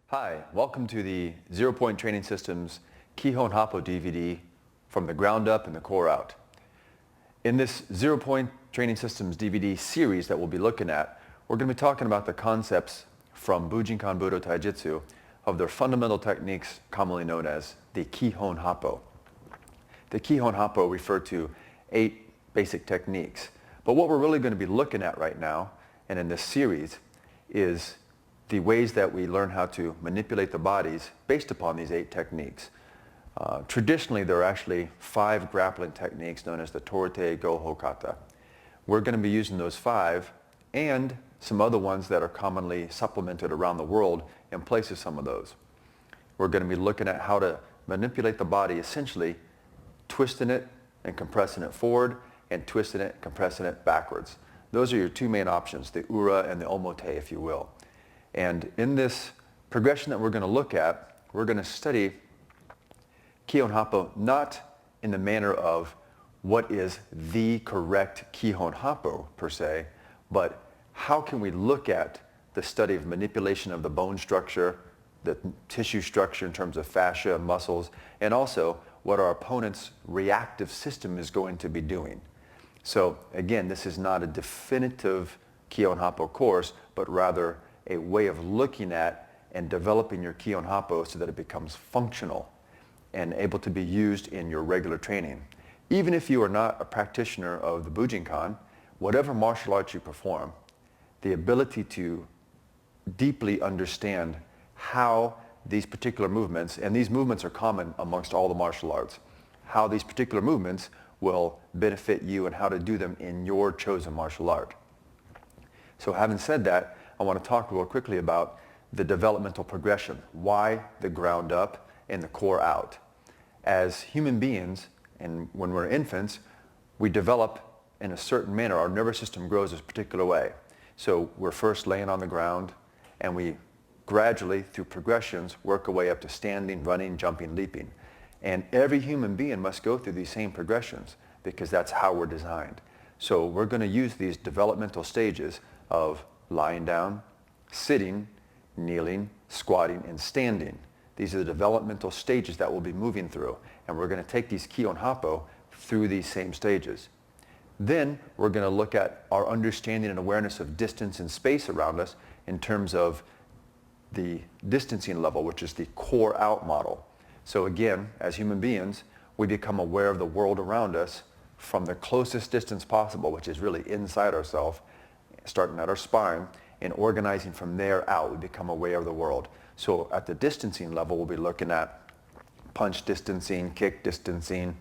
Hi, welcome to the 0 Point Training Systems Kihon Happo DVD from the ground up and the core out. In this 0 Point Training Systems DVD series that we'll be looking at, we're going to be talking about the concepts from Bujinkan Budo Taijutsu of their fundamental techniques commonly known as the Kihon Happo. The Kihon Happo refer to 8 basic techniques, but what we're really going to be looking at right now and in this series is the ways that we learn how to manipulate the bodies based upon these 8 techniques. Traditionally, there are actually 5 grappling techniques known as the Torite Goho Kata. We're going to be using those 5 and some other ones that are commonly supplemented around the world in place of some of those. We're going to be looking at how to manipulate the body, essentially twisting it and compressing it forward and twisting it, compressing it backwards. Those are your 2 main options, the Ura and the Omote, if you will. And in this progression that we're going to look at, we're going to study Kihon Happo not in the manner of what is the correct Kihon Happo per se, but how can we look at the study of manipulation of the bone structure, the tissue structure in terms of fascia and muscles, and also what our opponent's reactive system is going to be doing. So again, this is not a definitive Kihon Happo course, but rather a way of looking at and developing your Kihon Happo so that it becomes functional and able to be used in your regular training. Even if you are not a practitioner of the Bujinkan, whatever martial arts you perform, the ability to deeply understand how these particular movements, and these movements are common amongst all the martial arts, how these particular movements will benefit you and how to do them in your chosen martial art. So having said that, I want to talk real quickly about the developmental progression. Why the ground up and the core out? As human beings, and when we're infants, we develop in a certain manner. Our nervous system grows a particular way. So we're first laying on the ground, and we gradually, through progressions, work our way up to standing, running, jumping, leaping. And every human being must go through these same progressions because that's how we're designed. So we're going to use these developmental stages of lying down, sitting, kneeling, squatting, and standing. These are the developmental stages that we'll be moving through, and we're going to take these Kihon Happo through these same stages. Then we're going to look at our understanding and awareness of distance and space around us in terms of the distancing level, which is the core out model. So again, as human beings, we become aware of the world around us from the closest distance possible, which is really inside ourselves, starting at our spine, and organizing from there out, we become aware of the world. So at the distancing level, we'll be looking at punch distancing, kick distancing,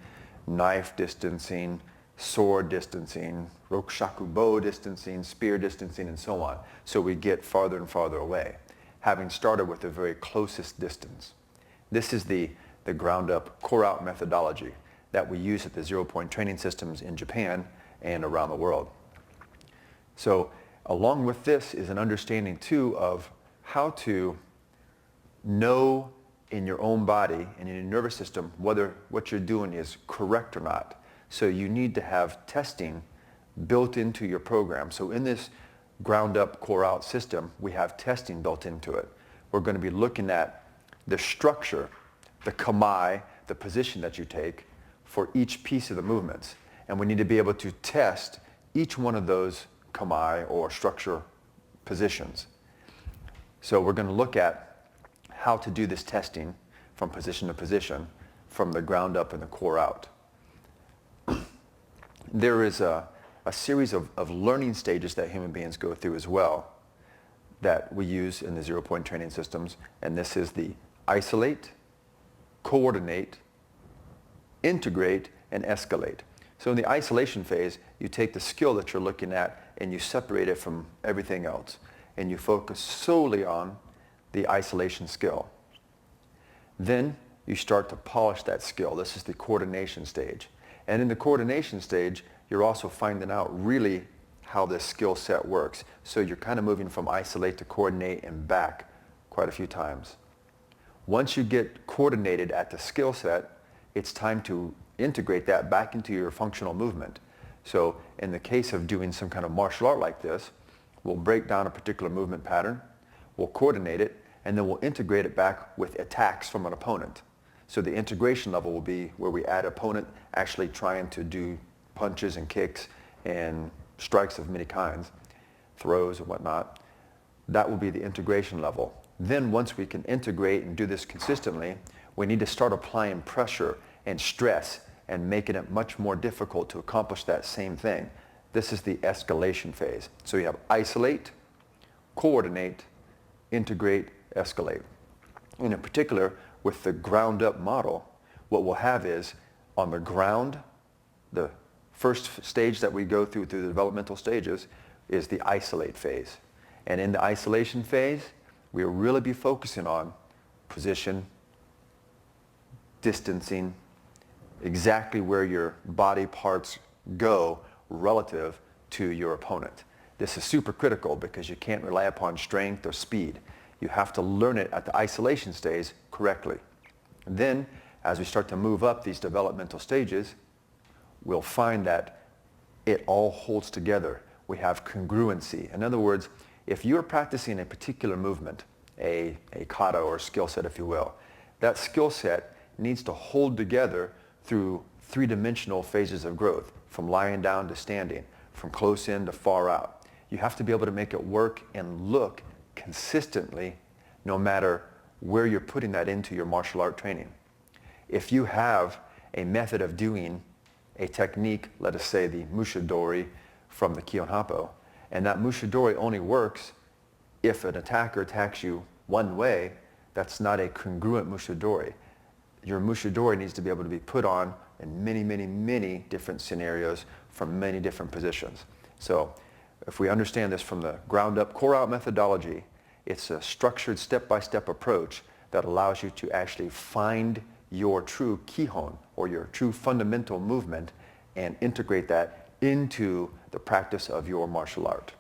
knife distancing, sword distancing, rokushaku bow distancing, spear distancing, and so on. So we get farther and farther away, having started with the very closest distance. This is the ground up, core out methodology that we use at the 0 Point Training Systems in Japan and around the world. So along with this is an understanding too of how to know in your own body and in your nervous system whether what you're doing is correct or not. So you need to have testing built into your program. So in this ground up, core out system, we have testing built into it. We're going to be looking at the structure, the kamae, the position that you take for each piece of the movements. And we need to be able to test each one of those kamae or structure positions. So we're going to look at how to do this testing from position to position, from the ground up and the core out. There is a series of learning stages that human beings go through as well. that we use in the 0-point training systems, and this is the isolate, coordinate, integrate, and escalate. So in the isolation phase, you take the skill that you're looking at and you separate it from everything else, and you focus solely on the isolation skill. Then you start to polish that skill. This is the coordination stage. And in the coordination stage, you're also finding out really how this skill set works. So you're kind of moving from isolate to coordinate and back quite a few times. Once you get coordinated at the skill set, it's time to integrate that back into your functional movement. So in the case of doing some kind of martial art like this, we'll break down a particular movement pattern, we'll coordinate it, and then we'll integrate it back with attacks from an opponent. So the integration level will be where we add opponent actually trying to do punches and kicks and strikes of many kinds, throws and whatnot. That will be the integration level. Then once we can integrate and do this consistently, we need to start applying pressure and stress and making it much more difficult to accomplish that same thing. This is the escalation phase. So you have isolate, coordinate, integrate, escalate. And in particular, with the ground up model, what we'll have is on the ground, the first stage that we go through the developmental stages is the isolate phase. And in the isolation phase, we'll really be focusing on position, distancing, exactly where your body parts go relative to your opponent. This is super critical because you can't rely upon strength or speed. You have to learn it at the isolation stage correctly. And then, as we start to move up these developmental stages, we'll find that it all holds together. We have congruency. In other words, if you're practicing a particular movement, a kata or skill set, if you will, that skill set needs to hold together through three-dimensional phases of growth, from lying down to standing, from close in to far out. You have to be able to make it work and look consistently no matter where you're putting that into your martial art training. If you have a method of doing a technique, let us say the mushidori from the Kihon Happo, and that mushidori only works if an attacker attacks you one way, that's not a congruent mushidori. Your mushidori needs to be able to be put on in many, many, many different scenarios from many different positions. So if we understand this from the ground up core out methodology, it's a structured step-by-step approach that allows you to actually find your true Kihon or your true fundamental movement and integrate that into the practice of your martial art.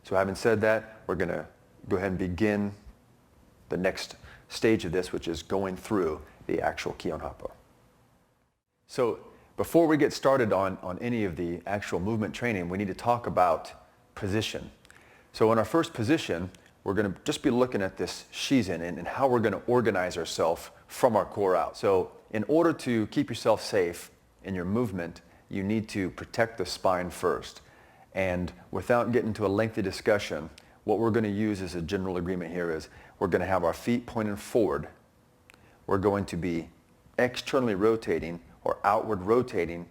So having said that, we're going to go ahead and begin the next stage of this, which is going through the actual Kihon Happo. So before we get started on any of the actual movement training, we need to talk about position. So in our first position, we're going to just be looking at this shizen and how we're going to organize ourselves from our core out. So in order to keep yourself safe in your movement, you need to protect the spine first. And without getting into a lengthy discussion, what we're going to use as a general agreement here is we're going to have our feet pointed forward. We're going to be externally rotating or outward rotating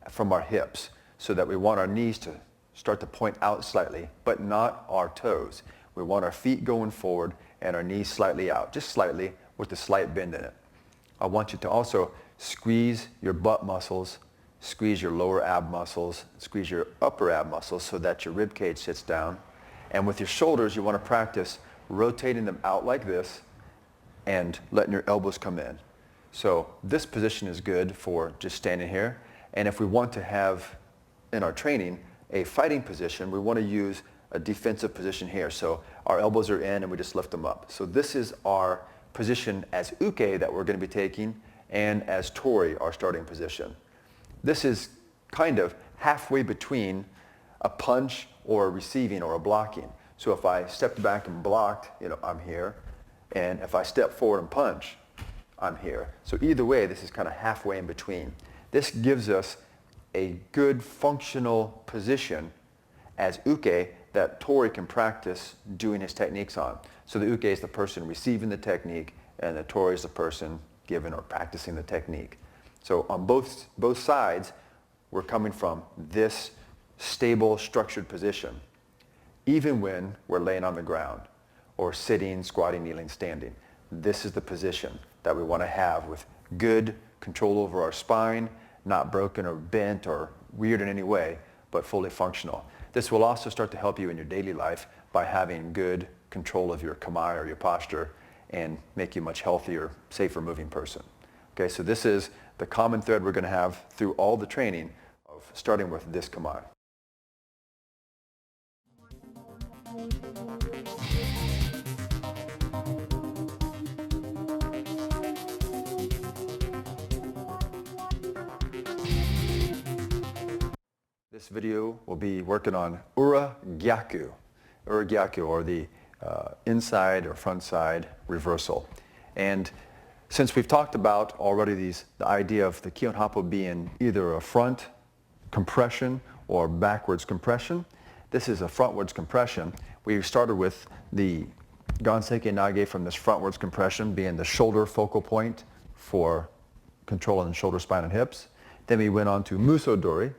from our hips so that we want our knees to start to point out slightly, but not our toes. We want our feet going forward and our knees slightly out, just slightly with a slight bend in it. I want you to also squeeze your butt muscles, squeeze your lower ab muscles, squeeze your upper ab muscles so that your rib cage sits down. And with your shoulders, you want to practice rotating them out like this and letting your elbows come in. So this position is good for just standing here. And if we want to have, in our training, a fighting position, we want to use a defensive position here. So our elbows are in and we just lift them up. So this is our position as uke that we're going to be taking, and as tori, our starting position. This is kind of halfway between a punch or a receiving or a blocking. So if I stepped back and blocked, I'm here. And if I step forward and punch, I'm here. So either way, this is kind of halfway in between. This gives us a good functional position as uke that tori can practice doing his techniques on. So the uke is the person receiving the technique, and the tori is the person giving or practicing the technique. So on both sides, we're coming from this stable, structured position. even when we're laying on the ground or sitting, squatting, kneeling, standing. This is the position that we want to have with good control over our spine, not broken or bent or weird in any way, but fully functional. This will also start to help you in your daily life by having good control of your kamae or your posture and make you a much healthier, safer moving person. Okay, so this is the common thread we're going to have through all the training of starting with this kamae. This video will be working on Gyaku, or the inside or front side reversal. And since we've talked about already the idea of the Kihon Happo being either a front compression or backwards compression, this is a frontwards compression. We started with the Ganseki Nage from this frontwards compression being the shoulder focal point for controlling the shoulder, spine, and hips. Then we went on to Musodori,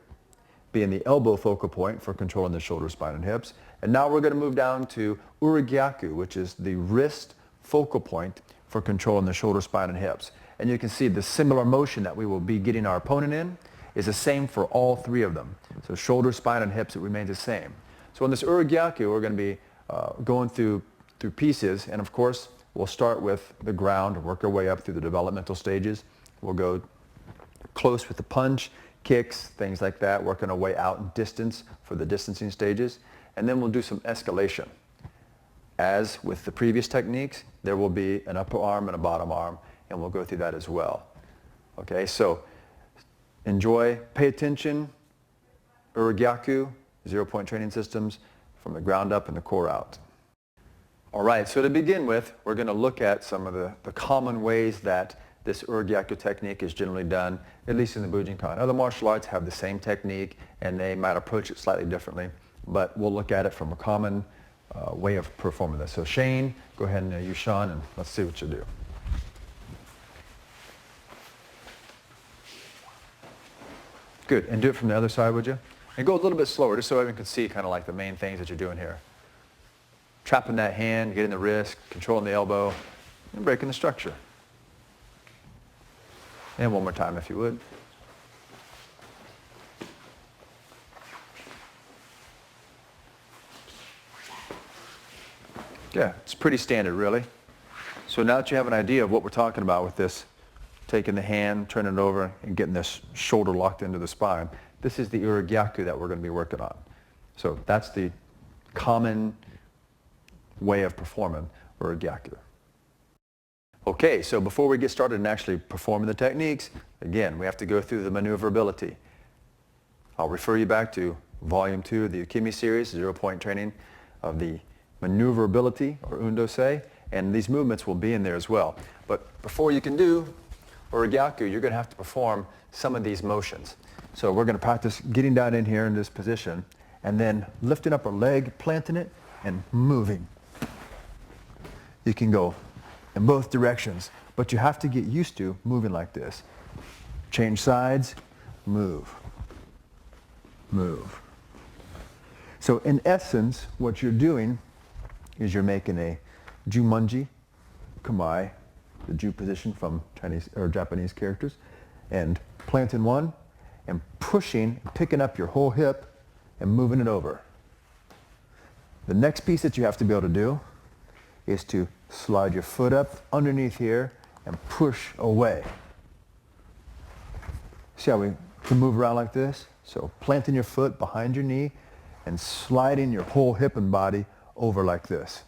being the elbow focal point for controlling the shoulder, spine, and hips. And now we're going to move down to Gyaku, which is the wrist focal point for controlling the shoulder, spine, and hips. And you can see the similar motion that we will be getting our opponent in is the same for all three of them. So shoulder, spine, and hips, it remains the same. So in this Gyaku, we're going to be going through pieces. And of course, we'll start with the ground, work our way up through the developmental stages. We'll go close with the punch, kicks, things like that, working our way out in distance for the distancing stages. And then we'll do some escalation. As with the previous techniques, there will be an upper arm and a bottom arm, and we'll go through that as well. Okay, so enjoy, pay attention, Gyaku, 0-point training systems from the ground up and the core out. All right, so to begin with, we're going to look at some of the common ways that this Gyaku technique is generally done, at least in the Bujinkan. Other martial arts have the same technique, and they might approach it slightly differently, but we'll look at it from a common way of performing this. So Shane, go ahead and use Sean, and let's see what you do. Good, and do it from the other side, would you? And go a little bit slower, just so everyone can see kind of like the main things that you're doing here. Trapping that hand, getting the wrist, controlling the elbow, and breaking the structure. And one more time, if you would. Yeah, it's pretty standard, really. So now that you have an idea of what we're talking about with this, taking the hand, turning it over, and getting this shoulder locked into the spine, this is the Gyaku that we're going to be working on. So that's the common way of performing Gyaku. Okay, so before we get started and actually performing the techniques, again, we have to go through the maneuverability. I'll refer you back to Volume 2 of the Ukemi series, 0-point training of the maneuverability, or Undosei, and these movements will be in there as well. But before you can do Gyaku, you're going to have to perform some of these motions. So we're going to practice getting down in here in this position, and then lifting up our leg, planting it, and moving. You can go in both directions, but you have to get used to moving like this. Change sides, move, move. So in essence, what you're doing is you're making a Jumonji Kamae, the Ju position from Chinese or Japanese characters, and planting one and pushing, picking up your whole hip and moving it over. The next piece that you have to be able to do is to slide your foot up underneath here and push away. See how we can move around like this? So planting your foot behind your knee and sliding your whole hip and body over like this.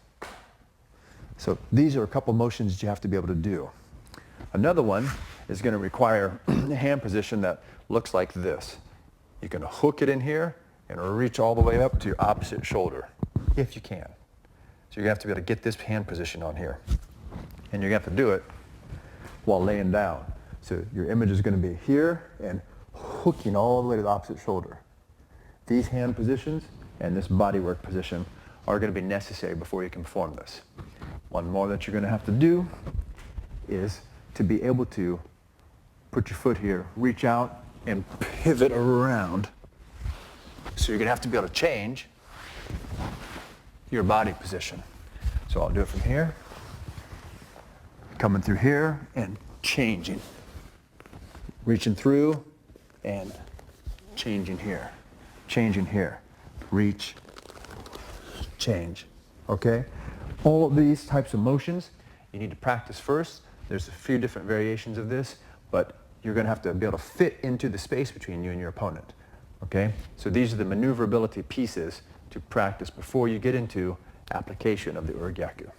So these are a couple motions that you have to be able to do. Another one is going to require a hand position that looks like this. You can hook it in here and reach all the way up to your opposite shoulder, if you can. So you're going to have to be able to get this hand position on here. And you're going to have to do it while laying down. So your image is going to be here and hooking all the way to the opposite shoulder. These hand positions and this bodywork position are going to be necessary before you can perform this. One more that you're going to have to do is to be able to put your foot here, reach out, and pivot around. So you're going to have to be able to change your body position. So I'll do it from here, coming through here and changing. Reaching through and changing here. Changing here. Reach, change. Okay? All of these types of motions, you need to practice first. There's a few different variations of this, but you're going to have to be able to fit into the space between you and your opponent. Okay? So these are the maneuverability pieces to practice before you get into application of the Gyaku.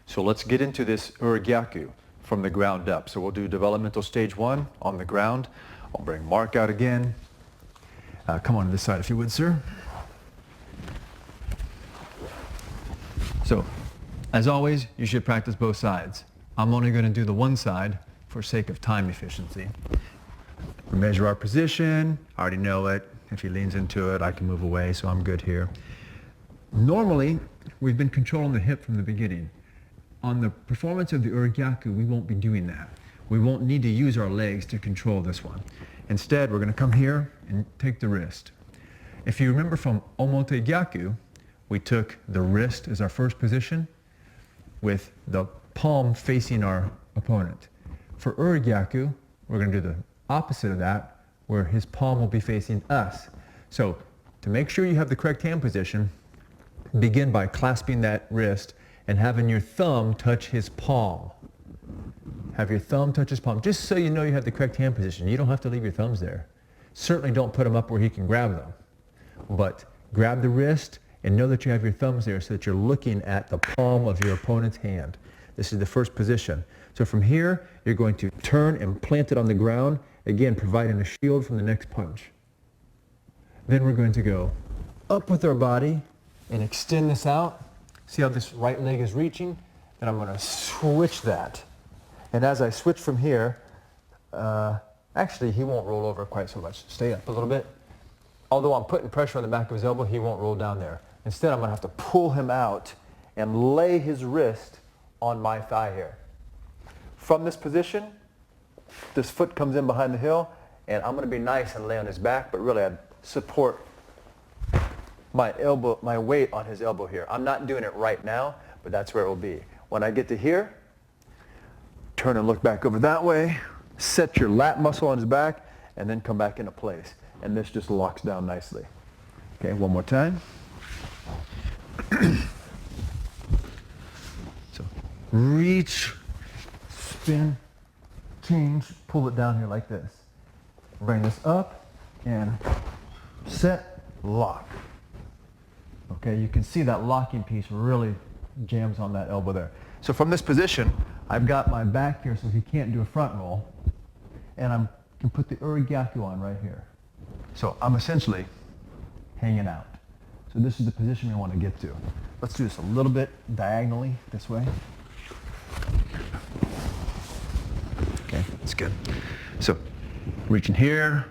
So let's get into this Gyaku from the ground up. So we'll do developmental stage 1 on the ground. I'll bring Mark out again. Come on to this side if you would, sir. So, as always, you should practice both sides. I'm only going to do the one side for sake of time efficiency. We measure our position. I already know it. If he leans into it, I can move away, so I'm good here. Normally, we've been controlling the hip from the beginning. On the performance of the Gyaku, we won't be doing that. We won't need to use our legs to control this one. Instead, we're going to come here and take the wrist. If you remember from Omote Gyaku, we took the wrist as our first position with the palm facing our opponent. For Gyaku, we're going to do the opposite of that, where his palm will be facing us. So to make sure you have the correct hand position, begin by clasping that wrist and having your thumb touch his palm. Have your thumb touch his palm, just so you know you have the correct hand position. You don't have to leave your thumbs there. Certainly don't put them up where he can grab them. But grab the wrist and know that you have your thumbs there so that you're looking at the palm of your opponent's hand. This is the first position. So from here, you're going to turn and plant it on the ground, again, providing a shield from the next punch. Then we're going to go up with our body and extend this out. See how this right leg is reaching? And I'm going to switch that. And as I switch from here, actually he won't roll over quite so much. Stay up a little bit. Although I'm putting pressure on the back of his elbow, he won't roll down there. Instead, I'm going to have to pull him out and lay his wrist on my thigh here. From this position, this foot comes in behind the heel, and I'm going to be nice and lay on his back, but really I'd support my elbow, my weight on his elbow here. I'm not doing it right now, but that's where it will be. When I get to here, turn and look back over that way, set your lat muscle on his back, and then come back into place. And this just locks down nicely. Okay, one more time. So reach, spin, change, pull it down here like this. Bring this up and set, lock. Okay, you can see that locking piece really jams on that elbow there. So from this position, I've got my back here so he can't do a front roll, and I can put the Gyaku on right here. So I'm essentially hanging out. So this is the position we want to get to. Let's do this a little bit diagonally this way. Okay, that's good. So reaching here,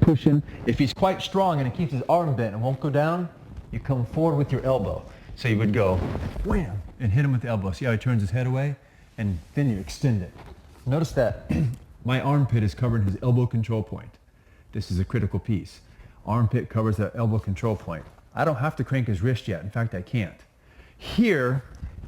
pushing. If he's quite strong and he keeps his arm bent and won't go down, you come forward with your elbow. So you would go wham and hit him with the elbow. See how he turns his head away? And then you extend it. Notice that my armpit is covering his elbow control point. This is a critical piece. Armpit covers that elbow control point. I don't have to crank his wrist yet. In fact, I can't. Here,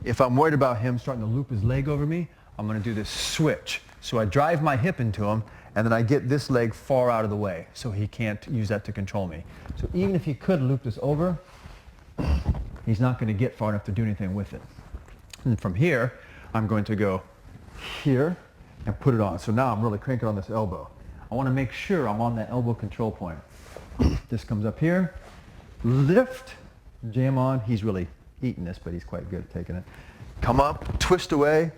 if I'm worried about him starting to loop his leg over me, I'm going to do this switch. So I drive my hip into him, and then I get this leg far out of the way so he can't use that to control me. So even if he could loop this over, he's not going to get far enough to do anything with it. And from here, I'm going to go here and put it on. So now I'm really cranking on this elbow. I want to make sure I'm on that elbow control point. This comes up here, lift, jam on. He's really eating this, but he's quite good at taking it. Come up, twist away,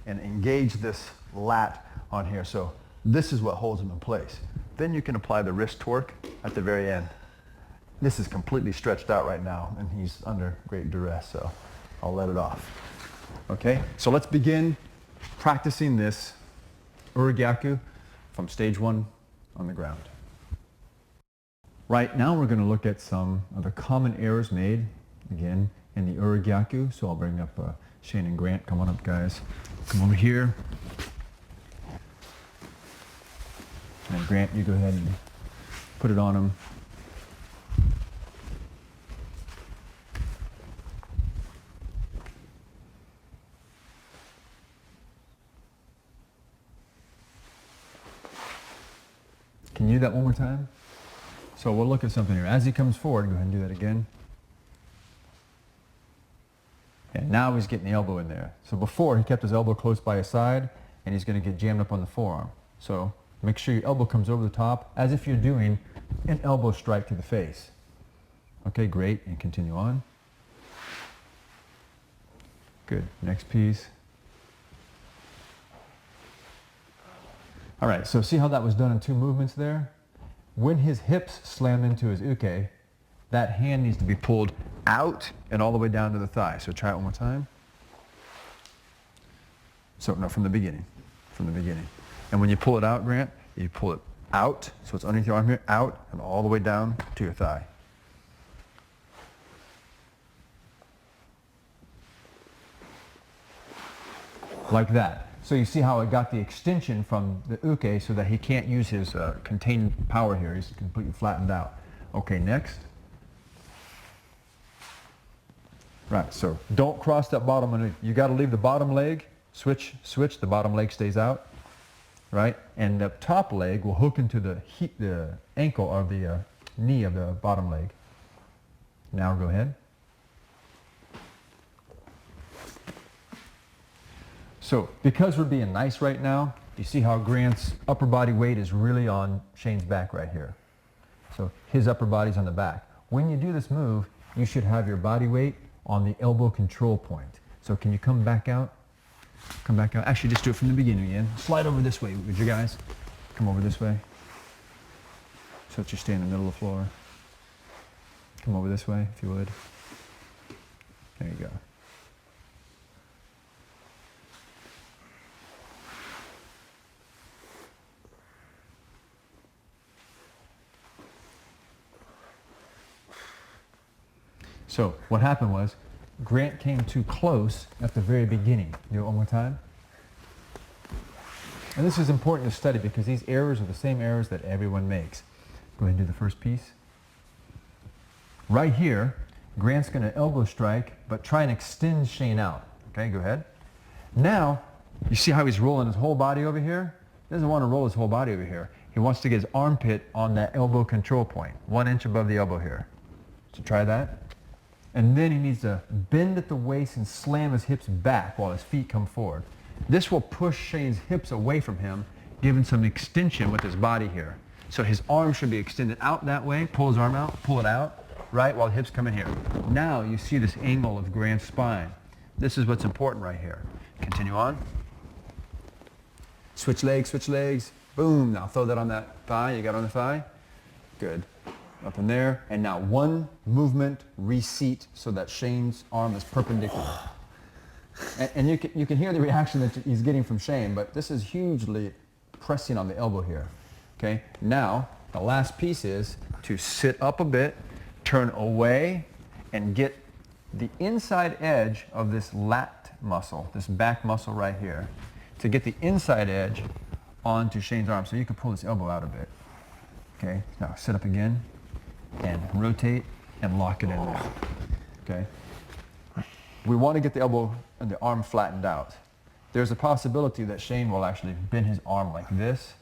and engage this lat on here. So this is what holds him in place. Then you can apply the wrist torque at the very end. This is completely stretched out right now, and he's under great duress, so I'll let it off. Okay, so let's begin practicing this Gyaku from stage 1 on the ground. Right now we're going to look at some of the common errors made, again, in the Gyaku. So I'll bring up Shane and Grant. Come on up, guys. Come over here. And Grant, you go ahead and put it on him. Can you do that one more time? So we'll look at something here. As he comes forward, go ahead and do that again. And now he's getting the elbow in there. So before, he kept his elbow close by his side, and he's going to get jammed up on the forearm. So make sure your elbow comes over the top as if you're doing an elbow strike to the face. Okay, great, and continue on. Good, next piece. All right, so see how that was done in 2 movements there? When his hips slam into his uke, that hand needs to be pulled out and all the way down to the thigh. So try it one more time. So no, from the beginning, And when you pull it out, Grant, you pull it out, so it's underneath your arm here, out, and all the way down to your thigh. Like that. So you see how it got the extension from the uke so that he can't use his contained power here. He's completely flattened out. Okay, next. Right, so don't cross that bottom leg. You got to leave the bottom leg, switch, the bottom leg stays out, right? And the top leg will hook into the ankle or the knee of the bottom leg. Now go ahead. So because we're being nice right now, you see how Grant's upper body weight is really on Shane's back right here. So his upper body's on the back. When you do this move, you should have your body weight on the elbow control point. So can you come back out? Come back out. Actually, just do it from the beginning again. Slide over this way, would you guys? Come over this way. So that you stay in the middle of the floor. Come over this way, if you would. There you go. So what happened was, Grant came too close at the very beginning. Do it one more time. And this is important to study because these errors are the same errors that everyone makes. Go ahead and do the first piece. Right here, Grant's going to elbow strike, but try and extend Shane out. Okay, go ahead. Now, you see how he's rolling his whole body over here? He doesn't want to roll his whole body over here. He wants to get his armpit on that elbow control point, 1 inch above the elbow here. So try that. And then he needs to bend at the waist and slam his hips back while his feet come forward. This will push Shane's hips away from him, giving some extension with his body here. So his arm should be extended out that way. Pull his arm out, pull it out, right, while the hips come in here. Now you see this angle of Grant's spine. This is what's important right here. Continue on. Switch legs. Boom, now throw that on that thigh. You got it on the thigh? Good. Up in there, and now 1 movement, reseat, so that Shane's arm is perpendicular. And you can hear the reaction that he's getting from Shane, but this is hugely pressing on the elbow here. Okay, now the last piece is to sit up a bit, turn away, and get the inside edge of this lat muscle, this back muscle right here, to get the inside edge onto Shane's arm. So you can pull this elbow out a bit. Okay, now sit up again. And rotate and lock it in there. Okay? We want to get the elbow and the arm flattened out. There's a possibility that Shane will actually bend his arm like this.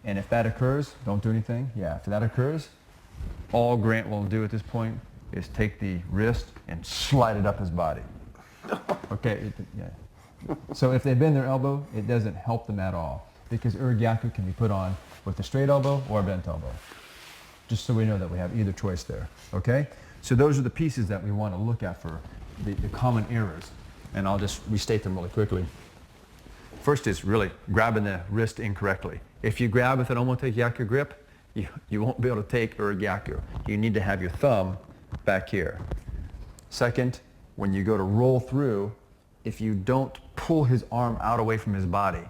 And if that occurs, don't do anything. Yeah, if that occurs, all Grant will do at this point is take the wrist and slide it up his body. Okay, yeah. So if they bend their elbow, it doesn't help them at all because Gyaku can be put on with a straight elbow or a bent elbow. Just so we know that we have either choice there, okay? So those are the pieces that we want to look at for the common errors. And I'll just restate them really quickly. First is really grabbing the wrist incorrectly. If you grab with an omote gyaku grip, you won't be able to take gyaku. You need to have your thumb back here. Second, when you go to roll through, if you don't pull his arm out away from his body,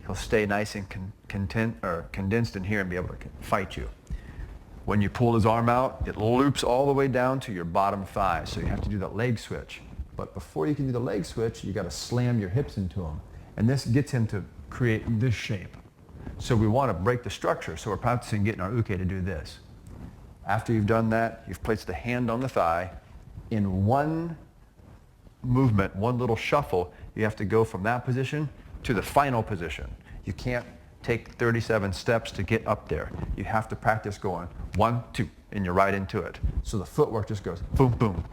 he'll stay nice and condensed in here and be able to fight you. When you pull his arm out, it loops all the way down to your bottom thigh. So you have to do that leg switch. But before you can do the leg switch, you got to slam your hips into him. And this gets him to create this shape. So we want to break the structure. So we're practicing getting our uke to do this. After you've done that, you've placed the hand on the thigh. In 1 movement, 1 little shuffle, you have to go from that position to the final position. You can't take 37 steps to get up there. You have to practice going 1, 2, and you're right into it. So the footwork just goes boom, boom,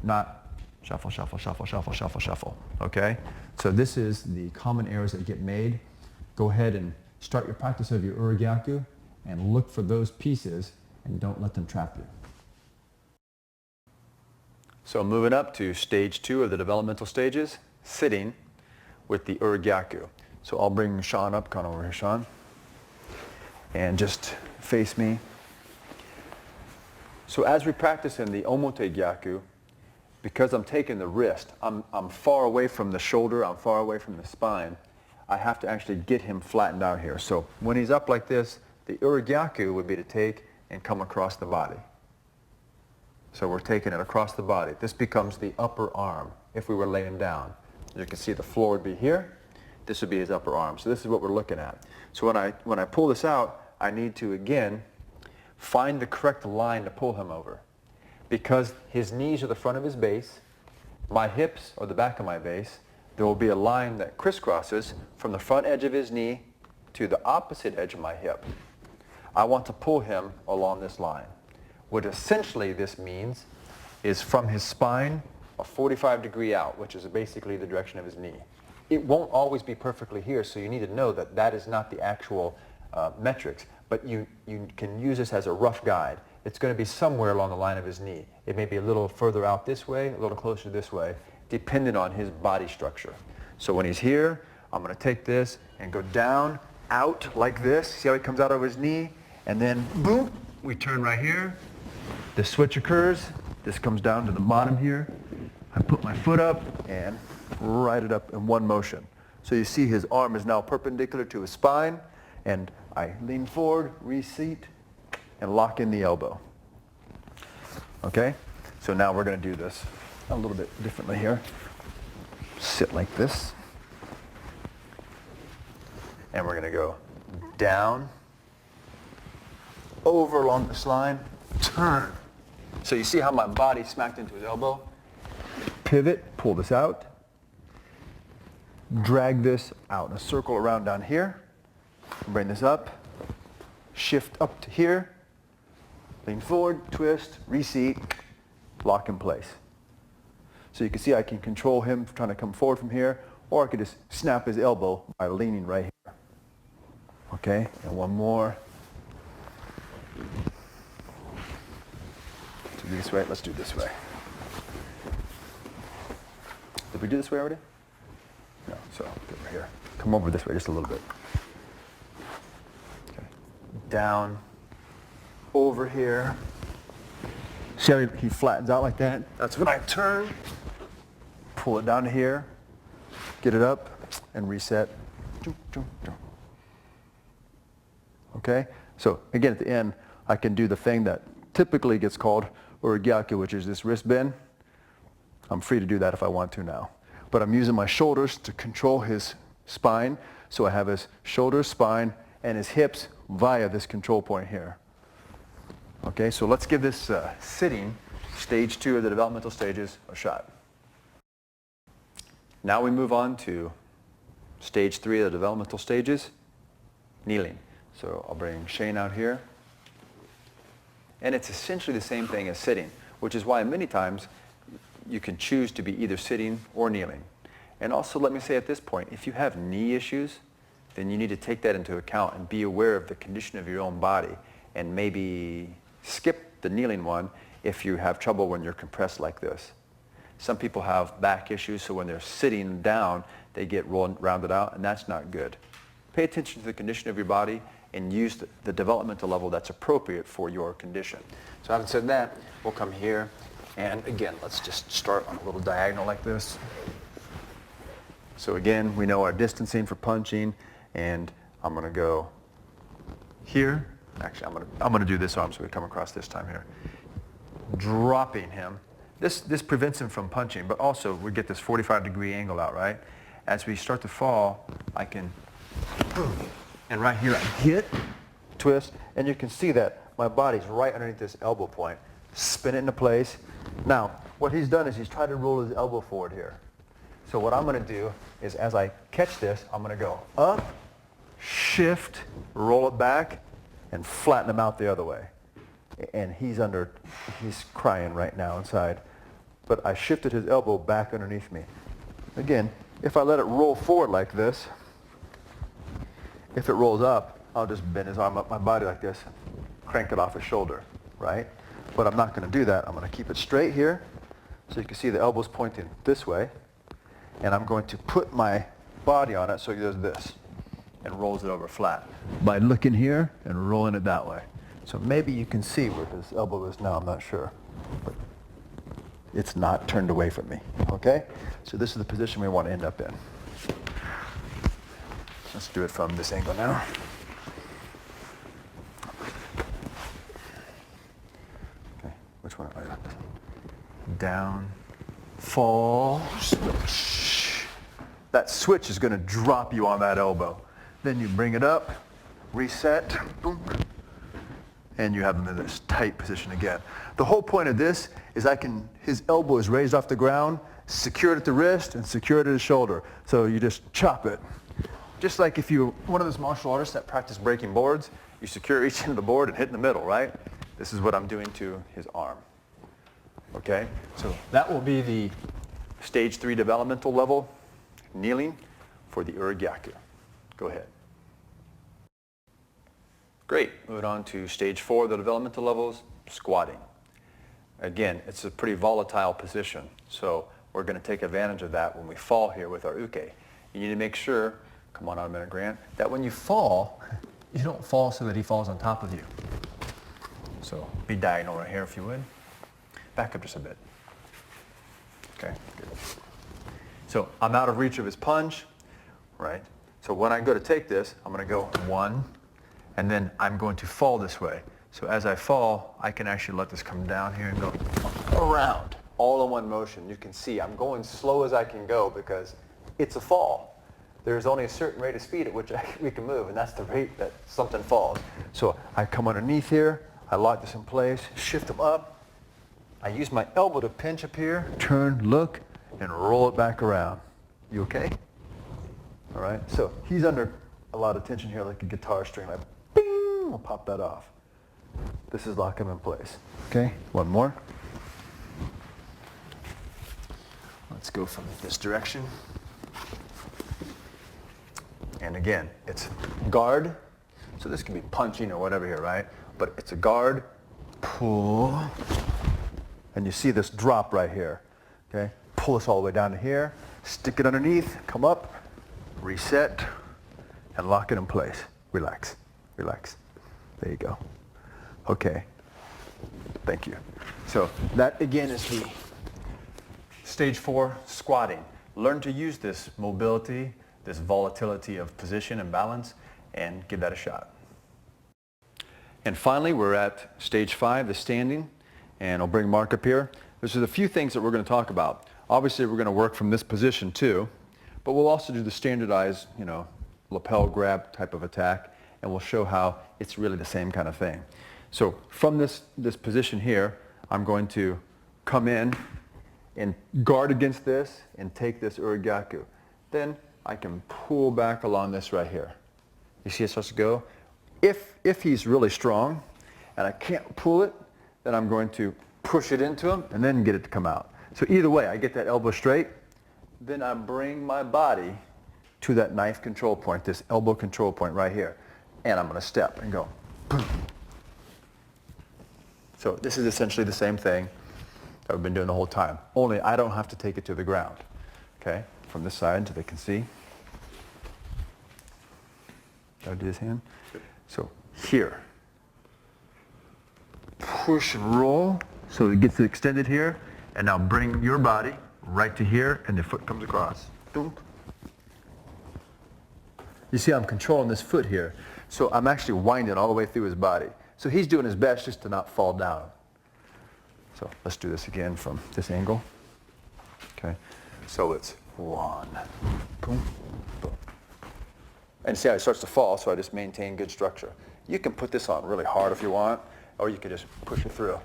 not shuffle, shuffle, shuffle, shuffle, shuffle, shuffle, okay? So this is the common errors that get made. Go ahead and start your practice of your Gyaku and look for those pieces and don't let them trap you. So moving up to stage 2 of the developmental stages, sitting with the Gyaku. So I'll bring Sean up, come over here, Sean, and just face me. So as we practice in the Omote Gyaku, because I'm taking the wrist, I'm far away from the shoulder, I'm far away from the spine, I have to actually get him flattened out here. So when he's up like this, the Gyaku would be to take and come across the body. So we're taking it across the body. This becomes the upper arm if we were laying down. You can see the floor would be here. This would be his upper arm. So this is what we're looking at. So when I pull this out, I need to, again, find the correct line to pull him over. Because his knees are the front of his base, my hips are the back of my base, there will be a line that crisscrosses from the front edge of his knee to the opposite edge of my hip. I want to pull him along this line. What essentially this means is from his spine, a 45-degree out, which is basically the direction of his knee. It won't always be perfectly here, so you need to know that that is not the actual metrics, but you can use this as a rough guide. It's going to be somewhere along the line of his knee. It may be a little further out this way, a little closer this way, depending on his body structure. So when he's here, I'm going to take this and go down, out like this. See how he comes out over his knee? And then, boom, we turn right here. The switch occurs. This comes down to the bottom here. I put my foot up and ride it up in one motion. So you see his arm is now perpendicular to his spine, and I lean forward, reseat, and lock in the elbow. Okay? So now we're going to do this a little bit differently here. Sit like this. And we're going to go down, over along this line, turn. So you see how my body smacked into his elbow? Pivot, pull this out, drag this out in a circle around down here, bring this up, shift up to here, lean forward, twist, reseat, lock in place. So you can see I can control him trying to come forward from here, or I could just snap his elbow by leaning right here. Okay, and one more. Do this way, let's do this way. Did we do this way already? No, so over here. Come over this way just a little bit. Okay. Down, over here. See how he flattens out like that? That's when I turn, pull it down to here, get it up, and reset. Okay? So again, at the end, I can do the thing that typically gets called Gyaku, which is this wrist bend. I'm free to do that if I want to now. But I'm using my shoulders to control his spine. So I have his shoulders, spine, and his hips via this control point here. Okay, so let's give this sitting, stage 2 of the developmental stages, a shot. Now we move on to stage 3 of the developmental stages, kneeling. So I'll bring Shane out here. And it's essentially the same thing as sitting, which is why many times you can choose to be either sitting or kneeling. And also let me say at this point, if you have knee issues, then you need to take that into account and be aware of the condition of your own body and maybe skip the kneeling one if you have trouble when you're compressed like this. Some people have back issues, so when they're sitting down, they get rounded out, and that's not good. Pay attention to the condition of your body and use the developmental level that's appropriate for your condition. So having said that, we'll come here, and again, let's just start on a little diagonal like this. So again, we know our distancing for punching, and I'm going to go here. Actually, I'm going to do this arm so we come across this time here. Dropping him. This prevents him from punching, but also we get this 45-degree angle out, right? As we start to fall, I can, and right here I hit, twist, and you can see that my body's right underneath this elbow point. Spin it into place. Now, what he's done is he's tried to roll his elbow forward here. So what I'm going to do is as I catch this, I'm going to go up, shift, roll it back, and flatten him out the other way. And he's crying right now inside. But I shifted his elbow back underneath me. Again, if I let it roll forward like this, if it rolls up, I'll just bend his arm up my body like this, crank it off his shoulder, right? But I'm not going to do that. I'm going to keep it straight here, so you can see the elbow's pointing this way, and I'm going to put my body on it so he does this, and rolls it over flat by looking here and rolling it that way. So maybe you can see where his elbow is now, I'm not sure. But it's not turned away from me, okay? So this is the position we want to end up in. Let's do it from this angle now. Okay, which one? Down, fall, switch. That switch is going to drop you on that elbow. Then you bring it up, reset, boom, and you have him in this tight position again. The whole point of this is his elbow is raised off the ground, secured at the wrist, and secured at his shoulder. So you just chop it. Just like if you're one of those martial artists that practice breaking boards, you secure each end of the board and hit in the middle, right? This is what I'm doing to his arm. Okay? So that will be the stage 3 developmental level, kneeling for the Gyaku. Go ahead. Great. Moving on to stage 4 of the developmental levels, squatting. Again, it's a pretty volatile position, so we're going to take advantage of that when we fall here with our uke. You need to make sure, come on out a minute, Grant, that when you fall, you don't fall so that he falls on top of you. So be diagonal right here if you would. Back up just a bit. Okay, good. So I'm out of reach of his punch, right? So when I go to take this, I'm going to go 1, and then I'm going to fall this way. So as I fall, I can actually let this come down here and go around, all in one motion. You can see I'm going slow as I can go because it's a fall. There's only a certain rate of speed at which we can move, and that's the rate that something falls. So I come underneath here, I lock this in place, shift him up. I use my elbow to pinch up here, turn, look, and roll it back around. You okay? All right, so he's under a lot of tension here like a guitar string. Like, bing, I'll pop that off. This is lock him in place. Okay, one more. Let's go from this direction. And again, it's guard. So this can be punching or whatever here, right? But it's a guard, pull, and you see this drop right here. Okay, pull this all the way down to here, stick it underneath, come up, reset, and lock it in place. Relax, relax. There you go. Okay, thank you. So that again is the stage 4 squatting. Learn to use this mobility, this volatility of position and balance, and give that a shot. And finally, we're at stage 5, the standing, and I'll bring Mark up here. There's a few things that we're going to talk about. Obviously, we're going to work from this position too, but we'll also do the standardized, lapel grab type of attack, and we'll show how it's really the same kind of thing. So from this position here, I'm going to come in and guard against this and take this Gyaku. Then I can pull back along this right here. You see it starts to go? If he's really strong and I can't pull it, then I'm going to push it into him and then get it to come out. So either way, I get that elbow straight, then I bring my body to that knife control point, this elbow control point right here. And I'm going to step and go, boom. So this is essentially the same thing that we've been doing the whole time, only I don't have to take it to the ground. Okay, from this side so they can see. Gotta do this hand. So here, push and roll so it gets extended here, and now bring your body right to here, and the foot comes across. Boom. You see I'm controlling this foot here, so I'm actually winding all the way through his body. So he's doing his best just to not fall down. So let's do this again from this angle. Okay, so it's 1, boom, boom. And see how it starts to fall, so I just maintain good structure. You can put this on really hard if you want, or you can just push it through.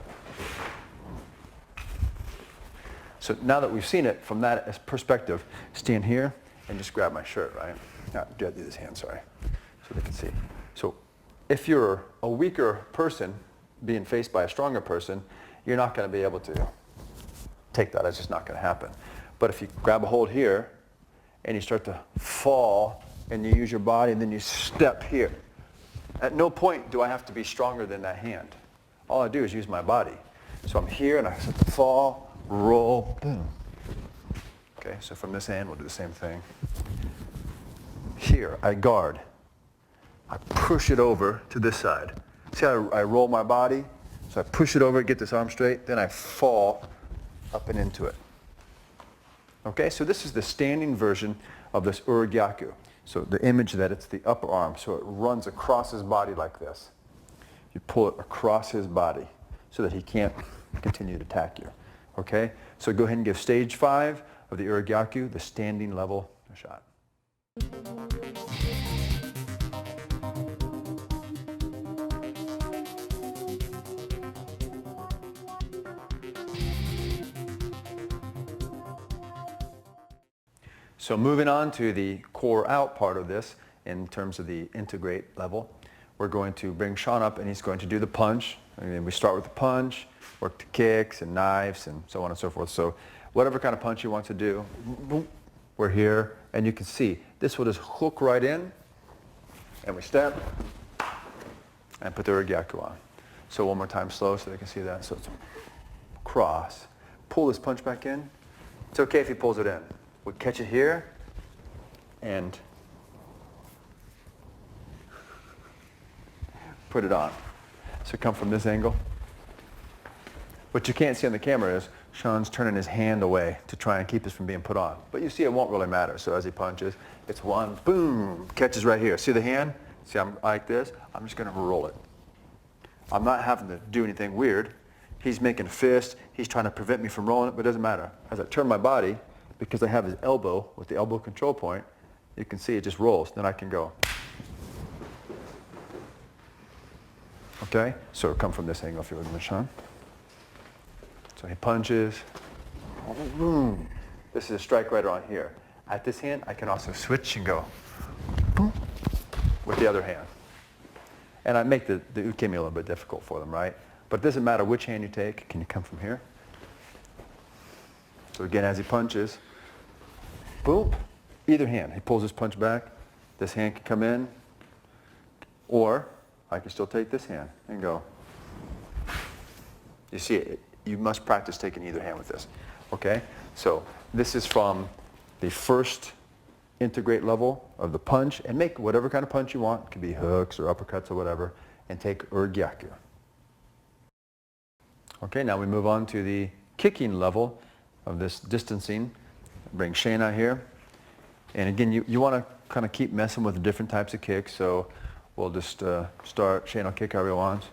So now that we've seen it from that perspective, stand here and just grab my shirt, right? No, do this hand, sorry. so they can see. So if you're a weaker person being faced by a stronger person, you're not going to be able to take that. It's just not going to happen. But if you grab a hold here and you start to fall and you use your body and then you step here, at no point do I have to be stronger than that hand. All I do is use my body. So I'm here and I start to fall, roll, boom. Okay, so from this end, we'll do the same thing. Here, I guard. I push it over to this side. See how I roll my body? So I push it over, get this arm straight, then I fall up and into it. Okay, so this is the standing version of this Gyaku. So the image that it's the upper arm, so it runs across his body like this. You pull it across his body so that he can't continue to attack you. Okay, so go ahead and give stage 5 of the Gyaku, the standing level, a shot. So moving on to the core out part of this, in terms of the integrate level, we're going to bring Sean up and he's going to do the punch. And we start with the punch, work the kicks and knives and so on and so forth. So whatever kind of punch you want to do, boom, we're here and you can see this will just hook right in and we step and put the Gyaku on. So one more time slow so they can see that. So it's cross, pull this punch back in. It's okay if he pulls it in. We catch it here and put it on. So come from this angle. What you can't see on the camera is Sean's turning his hand away to try and keep this from being put on. But you see it won't really matter. So as he punches, it's one, boom, catches right here. See the hand? See I'm like this? I'm just going to roll it. I'm not having to do anything weird. He's making a fist. He's trying to prevent me from rolling it, but it doesn't matter. As I turn my body, because I have his elbow with the elbow control point, you can see it just rolls. Then I can go. Okay? So come from this angle if you're looking at Sean. So he punches. Boom. This is a strike right around here. At this hand, I can also switch and go boom, with the other hand. And I make the ukemi a little bit difficult for them, right? But it doesn't matter which hand you take. Can you come from here? So again, as he punches, boom, either hand. He pulls his punch back. This hand can come in. Or I can still take this hand and go. You see it. You must practice taking either hand with this. Okay? So this is from the first integrate level of the punch. And make whatever kind of punch you want. It could be hooks or uppercuts or whatever. And take Gyaku. Okay, now we move on to the kicking level of this distancing. Bring Shane out here. And again, you want to kind of keep messing with the different types of kicks. So we'll just start. Shane will kick however he wants.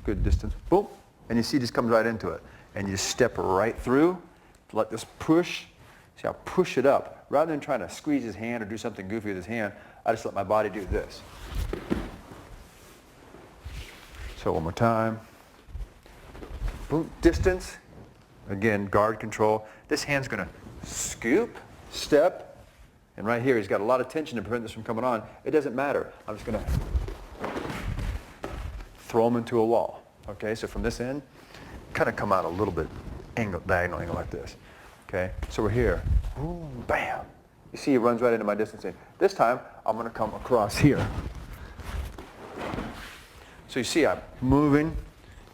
Good distance. Boom. And you see it just comes right into it. And you just step right through. Let this push. See how I push it up. Rather than trying to squeeze his hand or do something goofy with his hand, I just let my body do this. So one more time. Boom. Distance. Again, guard control. This hand's going to scoop, step, and right here he's got a lot of tension to prevent this from coming on. It doesn't matter. I'm just going to throw him into a wall. Okay, so from this end, kind of come out a little bit diagonal angle like this. Okay, so we're here. Ooh, bam. You see he runs right into my distancing. This time, I'm going to come across here. So you see I'm moving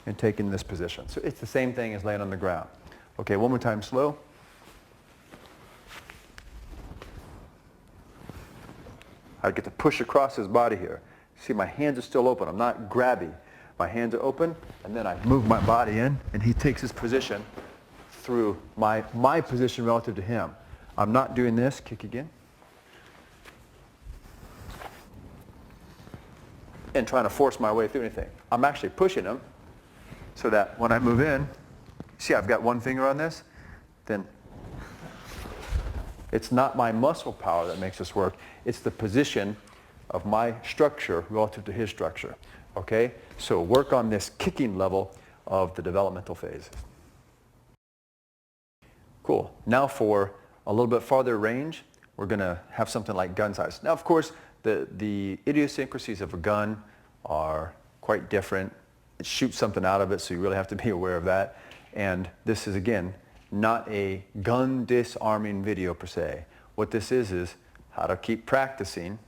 and taking this position. So it's the same thing as laying on the ground. Okay, one more time slow. I get to push across his body here. See, my hands are still open. I'm not grabby. My hands are open, and then I move my body in, and he takes his position through my position relative to him. I'm not doing this. Kick again. And trying to force my way through anything. I'm actually pushing him so that when I move in, see I've got one finger on this, then it's not my muscle power that makes this work. It's the position of my structure relative to his structure. Okay? So work on this kicking level of the developmental phases. Cool. Now for a little bit farther range, we're going to have something like gun size. Now, of course, The idiosyncrasies of a gun are quite different. It shoots something out of it, so you really have to be aware of that. And this is, again, not a gun disarming video per se. What this is how to keep practicing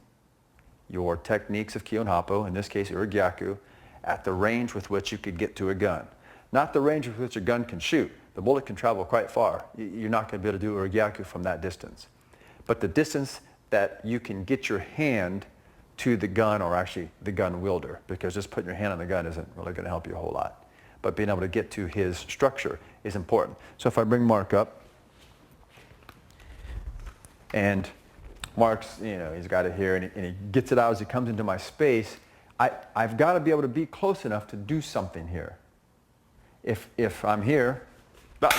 your techniques of Kihon Happo, in this case, or Gyaku, at the range with which you could get to a gun. Not the range with which a gun can shoot. The bullet can travel quite far. You're not going to be able to do Gyaku from that distance. But the distance that you can get your hand to the gun, or actually the gun wielder, because just putting your hand on the gun isn't really going to help you a whole lot. But being able to get to his structure is important. So if I bring Mark up, and Mark's, he's got it here, and he gets it out as he comes into my space, I've got to be able to be close enough to do something here. If I'm here,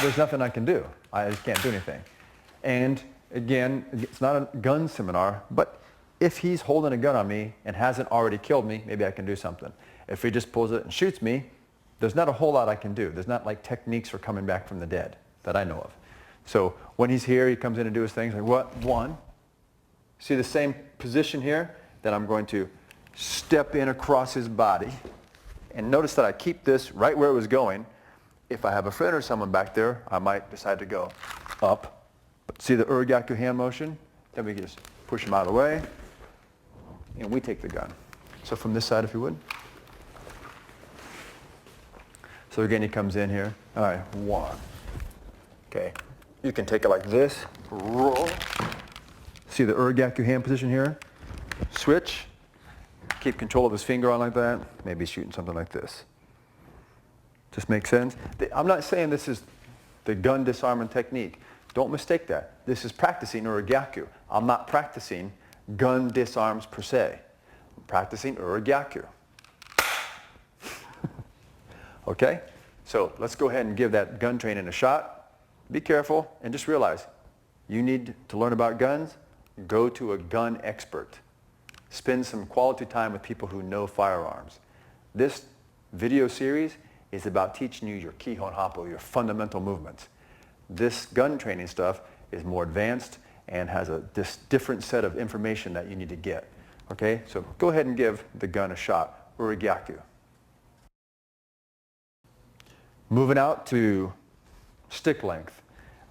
there's nothing I can do. I just can't do anything. And again, it's not a gun seminar, but if he's holding a gun on me and hasn't already killed me, maybe I can do something. If he just pulls it and shoots me, there's not a whole lot I can do. There's not like techniques for coming back from the dead that I know of. So when he's here, he comes in and do his things. Like what? One. See the same position here? Then I'm going to step in across his body. And notice that I keep this right where it was going. If I have a friend or someone back there, I might decide to go up. But see the Gyaku hand motion? Then we can just push him out of the way. And we take the gun. So from this side, if you would. So again, he comes in here. All right, one. Okay. You can take it like this. Roll. See the Gyaku hand position here? Switch. Keep control of his finger on like that. Maybe shooting something like this. Just make sense? I'm not saying this is the gun disarming technique. Don't mistake that. This is practicing Gyaku. I'm not practicing gun disarms per se. I'm practicing Gyaku. Okay? So let's go ahead and give that gun training a shot. Be careful and just realize you need to learn about guns. Go to a gun expert. Spend some quality time with people who know firearms. This video series is about teaching you your Kihon Happo, your fundamental movements. This gun training stuff is more advanced and has this different set of information that you need to get. Okay, so go ahead and give the gun a shot. Gyaku. Moving out to stick length.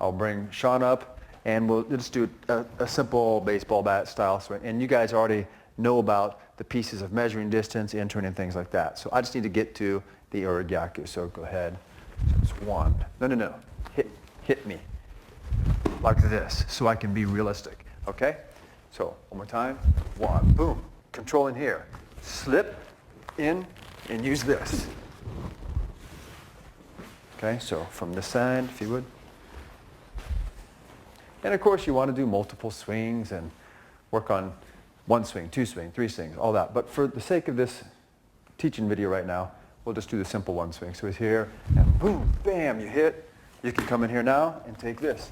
I'll bring Sean up and we'll just do a simple baseball bat style swing. And you guys already know about the pieces of measuring distance, entering, and things like that. So I just need to get to the Gyaku. So go ahead. So it's one. No. Hit me like this so I can be realistic. Okay? So one more time. One. Boom. Control in here. Slip in and use this. Okay? So from this side, if you would. And of course, you want to do multiple swings and work on one swing, two swing, three swings, all that. But for the sake of this teaching video right now, we'll just do the simple one swing. So he's here, and boom, bam, you hit. You can come in here now and take this.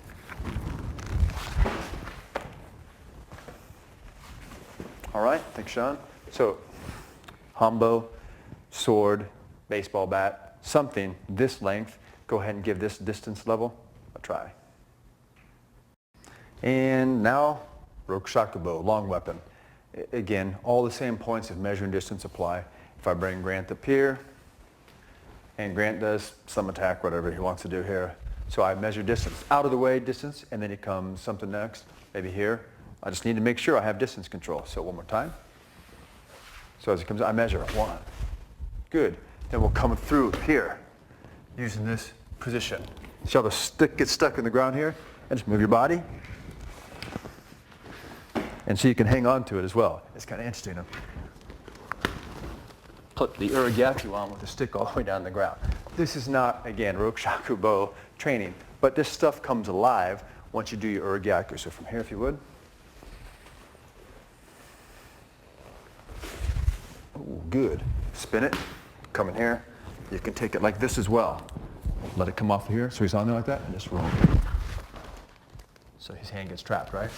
All right, thanks, Sean. So, Hambo, sword, baseball bat, something this length. Go ahead and give this distance level a try. And now, Rokushakubo, long weapon. Again, all the same points of measuring distance apply. If I bring Grant up here, and Grant does some attack, whatever he wants to do here. So I measure distance, out of the way distance, and then he comes something next, maybe here. I just need to make sure I have distance control. So one more time. So as it comes, I measure, one. Good. Then we'll come through here, using this position. See how the stick gets stuck in the ground here? And just move your body. And so you can hang on to it as well. It's kind of interesting. Put the Gyaku on with the stick all the way down the ground. This is not, again, Rokushakubo training, but this stuff comes alive once you do your Gyaku. So from here, if you would. Ooh, good. Spin it. Come in here. You can take it like this as well. Let it come off of here. So he's on there like that, and just roll. So his hand gets trapped, right?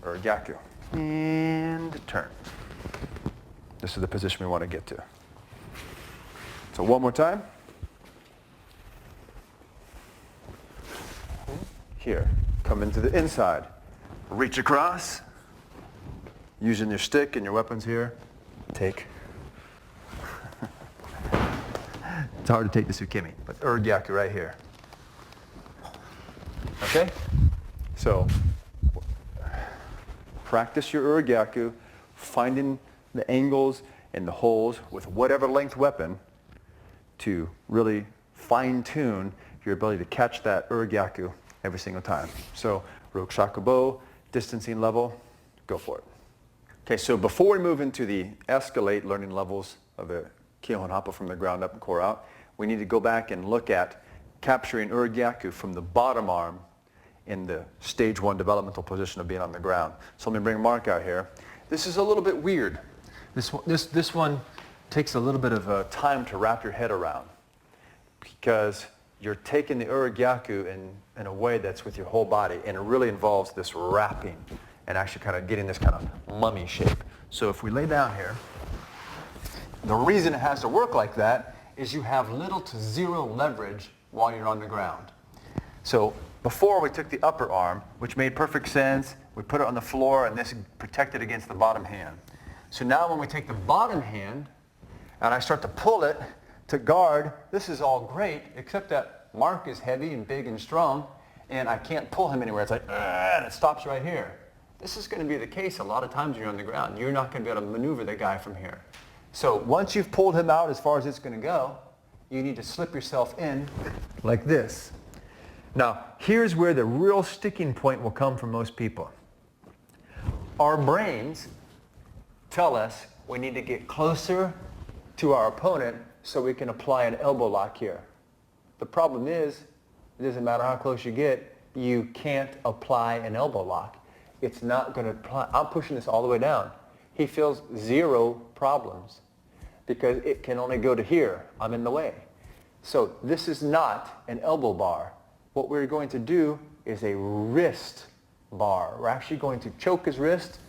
Gyaku. And turn. This is the position we want to get to. So one more time. Here, come into the inside. Reach across. using your stick and your weapons here, take. It's hard to take the tsukimi, but Gyaku right here. Okay? So, practice your Gyaku, finding the angles and the holes with whatever length weapon to really fine-tune your ability to catch that Gyaku every single time. So, Rokushakubo, distancing level, go for it. Okay, so before we move into the escalate learning levels of the Kihon Happo from the ground up and core out, we need to go back and look at capturing Gyaku from the bottom arm in the stage 1 developmental position of being on the ground. So let me bring Mark out here. This is a little bit weird. This one takes a little bit of time to wrap your head around because you're taking the Gyaku in a way that's with your whole body, and it really involves this wrapping and actually kind of getting this kind of mummy shape. So if we lay down here, the reason it has to work like that is you have little to zero leverage while you're on the ground. So before we took the upper arm, which made perfect sense, we put it on the floor and this protected against the bottom hand. So now when we take the bottom hand and I start to pull it to guard, this is all great, except that Mark is heavy and big and strong and I can't pull him anywhere. It's like, and it stops right here. This is going to be the case a lot of times when you're on the ground. You're not going to be able to maneuver the guy from here. So once you've pulled him out as far as it's going to go, you need to slip yourself in like this. Now, here's where the real sticking point will come for most people. Our brains tell us we need to get closer to our opponent so we can apply an elbow lock here. The problem is, it doesn't matter how close you get, you can't apply an elbow lock. It's not going to apply. I'm pushing this all the way down. He feels zero problems because it can only go to here. I'm in the way. So this is not an elbow bar. What we're going to do is a wrist bar. We're actually going to choke his wrist.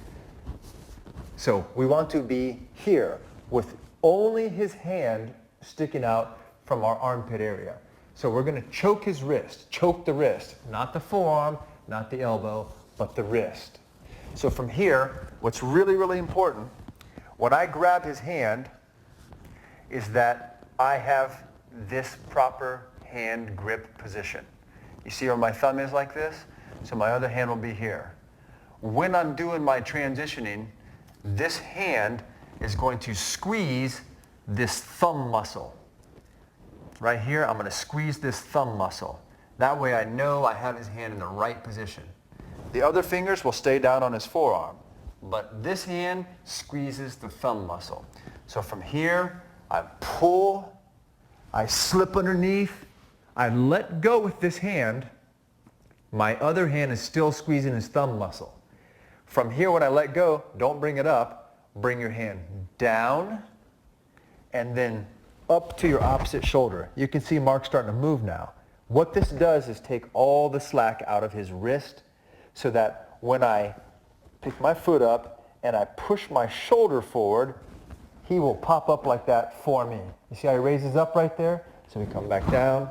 So we want to be here with only his hand sticking out from our armpit area. So we're going to choke his wrist, choke the wrist, not the forearm, not the elbow, but the wrist. So from here, what's really, really important, when I grab his hand, is that I have this proper hand grip position. You see where my thumb is like this? So my other hand will be here. When I'm doing my transitioning, this hand is going to squeeze this thumb muscle. Right here, I'm going to squeeze this thumb muscle. That way I know I have his hand in the right position. The other fingers will stay down on his forearm, but this hand squeezes the thumb muscle. So from here, I pull, I slip underneath, I let go with this hand. My other hand is still squeezing his thumb muscle. From here, when I let go, don't bring it up. Bring your hand down and then up to your opposite shoulder. You can see Mark starting to move now. What this does is take all the slack out of his wrist so that when I pick my foot up and I push my shoulder forward, he will pop up like that for me. You see how he raises up right there? So we come back down.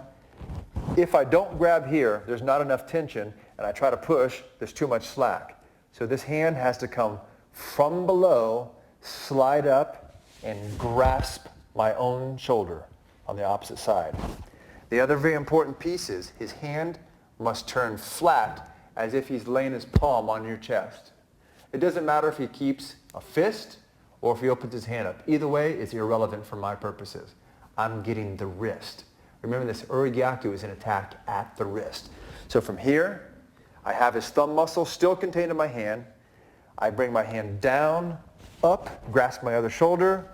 If I don't grab here, there's not enough tension, and I try to push, there's too much slack. So this hand has to come from below, slide up, and grasp my own shoulder on the opposite side. The other very important piece is his hand must turn flat as if he's laying his palm on your chest. It doesn't matter if he keeps a fist or if he opens his hand up. Either way, it's irrelevant for my purposes. I'm getting the wrist. Remember, this Gyaku is an attack at the wrist. So from here, I have his thumb muscle still contained in my hand. I bring my hand down, up, grasp my other shoulder,